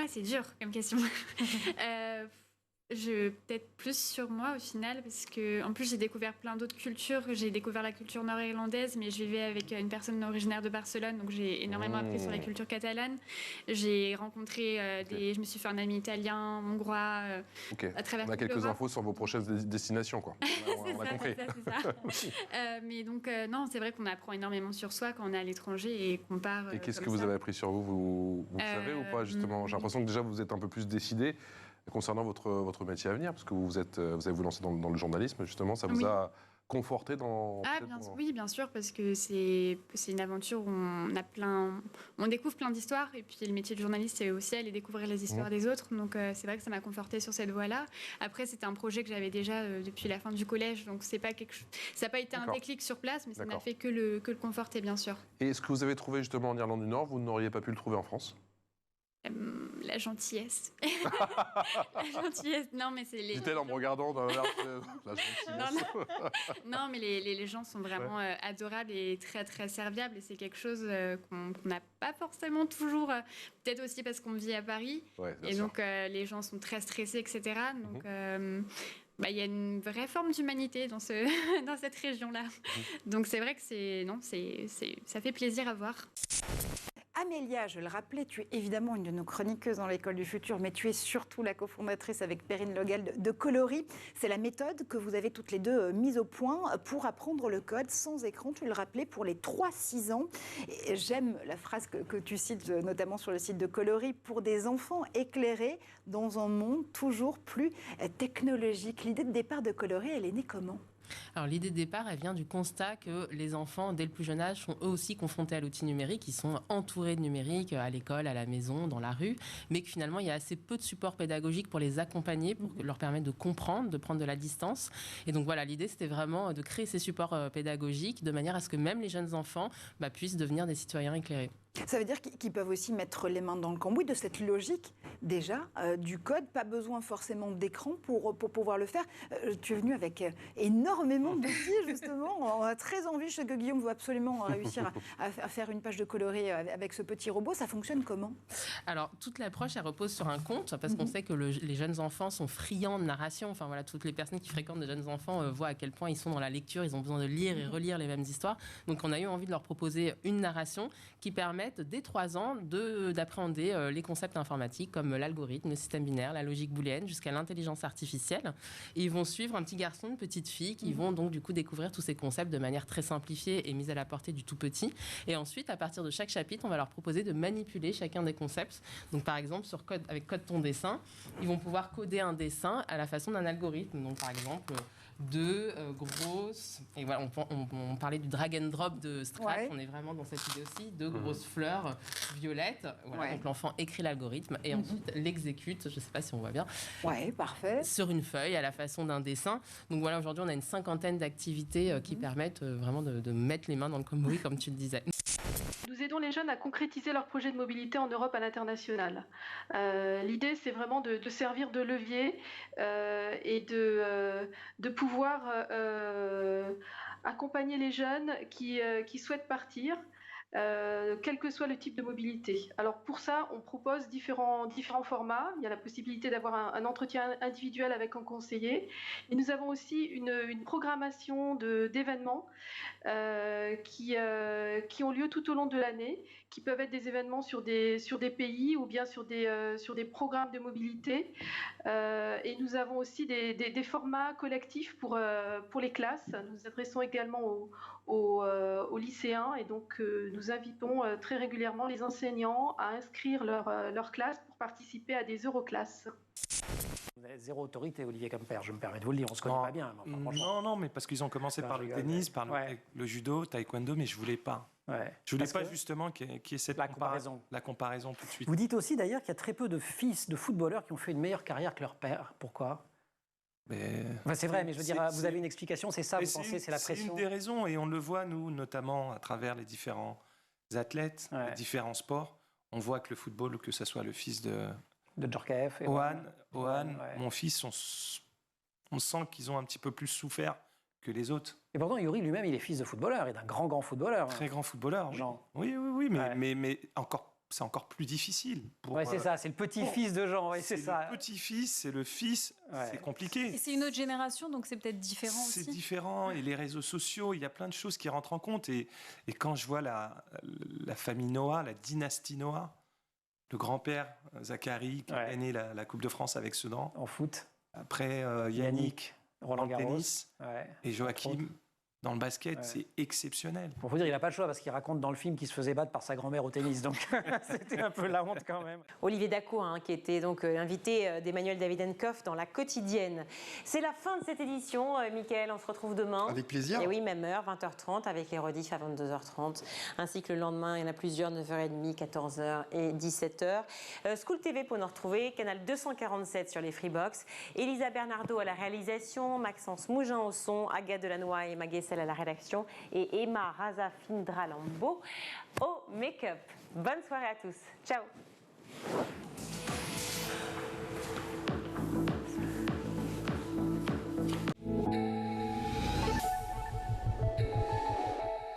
C'est dur comme question. Peut-être plus sur moi au final, parce que en plus j'ai découvert plein d'autres cultures. J'ai découvert la culture nord-irlandaise, mais je vivais avec une personne originaire de Barcelone, donc j'ai énormément appris sur la culture catalane. J'ai rencontré je me suis fait un ami italien, hongrois, à travers. On a quelques infos sur vos prochaines destinations, quoi. On a compris. C'est ça. Mais donc non, c'est vrai qu'on apprend énormément sur soi quand on est à l'étranger et qu'on part. Et qu'est-ce que vous avez appris sur vous? Vous savez ou pas, justement? J'ai l'impression que déjà vous êtes un peu plus décidé concernant votre métier à venir, parce que vous allez vous lancer dans le journalisme, justement, ça vous a conforté dans... Oui, bien sûr, parce que c'est une aventure où on découvre plein d'histoires, et puis le métier de journaliste, c'est aussi aller découvrir les histoires des autres, donc c'est vrai que ça m'a conforté sur cette voie-là. Après, c'était un projet que j'avais déjà depuis la fin du collège, donc ça n'a pas été un déclic sur place, mais ça n'a fait que le conforter, bien sûr. Et est-ce que vous avez trouvé justement en Irlande du Nord, vous n'auriez pas pu le trouver en France? La gentillesse. La gentillesse. Non, mais c'est les. Dit-elle en me regardant dans la gentillesse. Non, mais les gens sont vraiment adorables et très très serviables, et c'est quelque chose qu'on n'a pas forcément toujours. Peut-être aussi parce qu'on vit à Paris, et donc les gens sont très stressés, etc. Donc il y a une vraie forme d'humanité dans cette région-là. Donc c'est vrai que ça fait plaisir à voir. Amélia, je le rappelais, tu es évidemment une de nos chroniqueuses dans l'École du Futur, mais tu es surtout la cofondatrice avec Perrine Logel de Coloris. C'est la méthode que vous avez toutes les deux mise au point pour apprendre le code sans écran, tu le rappelais, pour les 3-6 ans. Et j'aime la phrase que tu cites notamment sur le site de Coloris, pour des enfants éclairés dans un monde toujours plus technologique. L'idée de départ de Coloris, elle est née comment ? Alors l'idée de départ, elle vient du constat que les enfants, dès le plus jeune âge, sont eux aussi confrontés à l'outil numérique. Ils sont entourés de numérique à l'école, à la maison, dans la rue, mais que finalement, il y a assez peu de support pédagogique pour les accompagner, pour leur permettre de comprendre, de prendre de la distance. Et donc voilà, l'idée, c'était vraiment de créer ces supports pédagogiques de manière à ce que même les jeunes enfants puissent devenir des citoyens éclairés. Ça veut dire qu'ils peuvent aussi mettre les mains dans le cambouis de cette logique, déjà, du code. Pas besoin forcément d'écran pour pouvoir le faire. Tu es venu avec énormément d'outils, justement. On a très envie, je sais que Guillaume veut absolument réussir à faire une page de coloré avec ce petit robot. Ça fonctionne comment ? Alors, toute l'approche, elle repose sur un conte, parce qu'on sait que les jeunes enfants sont friands de narration. Enfin, voilà, toutes les personnes qui fréquentent des jeunes enfants voient à quel point ils sont dans la lecture, ils ont besoin de lire et relire les mêmes histoires. Donc, on a eu envie de leur proposer une narration qui permet permettent dès 3 ans d'appréhender les concepts informatiques comme l'algorithme, le système binaire, la logique booléenne, jusqu'à l'intelligence artificielle. Et ils vont suivre un petit garçon, une petite fille qui vont donc du coup découvrir tous ces concepts de manière très simplifiée et mise à la portée du tout petit. Et ensuite, à partir de chaque chapitre, on va leur proposer de manipuler chacun des concepts. Donc par exemple, avec Code ton dessin, ils vont pouvoir coder un dessin à la façon d'un algorithme. Donc par exemple, deux grosses, et voilà, on parlait du drag and drop de Strat, on est vraiment dans cette idée aussi, deux grosses fleurs violettes. Voilà, donc l'enfant écrit l'algorithme et ensuite l'exécute, je ne sais pas si on voit bien, parfait, sur une feuille à la façon d'un dessin. Donc voilà, aujourd'hui on a une 50aine d'activités qui permettent vraiment de mettre les mains dans le cambouis, comme tu le disais. Nous aidons les jeunes à concrétiser leurs projets de mobilité en Europe à l'international. L'idée, c'est vraiment de servir de levier et de pouvoir accompagner les jeunes qui souhaitent partir, quel que soit le type de mobilité. Alors pour ça, on propose différents formats. Il y a la possibilité d'avoir un entretien individuel avec un conseiller. Et nous avons aussi une programmation d'événements qui ont lieu tout au long de l'année, qui peuvent être des événements sur des pays ou bien sur des programmes de mobilité. Et nous avons aussi des formats collectifs pour les classes. Nous nous adressons également aux lycéens et donc nous invitons très régulièrement les enseignants à inscrire leur classe pour participer à des Euroclasses. Vous avez zéro autorité, Olivier Quimper, je me permets de vous le dire, on ne se connaît pas bien. Non, mais parce qu'ils ont commencé par le tennis, par le judo, taekwondo, mais je ne voulais pas. Je ne voulais pas justement qu'il y ait cette comparaison tout de suite. Vous dites aussi d'ailleurs qu'il y a très peu de fils de footballeurs qui ont fait une meilleure carrière que leur père. Pourquoi ? C'est vrai, mais je veux dire, vous avez une explication, c'est ça, vous pensez, c'est la pression? C'est une des raisons, et on le voit, nous, notamment à travers les différents athlètes, les différents sports. On voit que le football, que ce soit le fils de Djorkaeff, Ohan, mon fils, on sent qu'ils ont un petit peu plus souffert que les autres. Et pourtant, Yuri lui-même, il est fils de footballeur, et d'un grand footballeur. Très grand footballeur, Jean. Oui, mais c'est encore plus difficile. C'est ça, c'est le petit-fils de Jean, c'est ça. Le petit-fils, c'est le fils, c'est compliqué. Et c'est une autre génération, donc c'est peut-être différent aussi. C'est différent, et les réseaux sociaux, il y a plein de choses qui rentrent en compte. Et quand je vois la famille Noah, la dynastie Noah, le grand-père Zachary, qui a gagné la Coupe de France avec Sedan. En foot. Après, Yannick, Roland Garros. Tennis, et Joachim. Dans le basket, c'est exceptionnel. Pour vous dire, il n'a pas le choix parce qu'il raconte dans le film qu'il se faisait battre par sa grand-mère au tennis. Donc c'était un peu la honte quand même. Olivier Daco, qui était donc l'invité d'Emmanuel Davidenkoff dans La Quotidienne. C'est la fin de cette édition, Mickaël. On se retrouve demain. Avec plaisir. Et oui, même heure, 20h30, avec les rediffs à 22h30. Ainsi que le lendemain, il y en a plusieurs, 9h30, 14h et 17h. School TV pour nous retrouver. Canal 247 sur les Freebox. Elisa Bernardo à la réalisation. Maxence Mougin au son. Agathe Delannoy et Maguette à la rédaction et Emma Raza-Findra-Lambeau au make-up. Bonne soirée à tous. Ciao.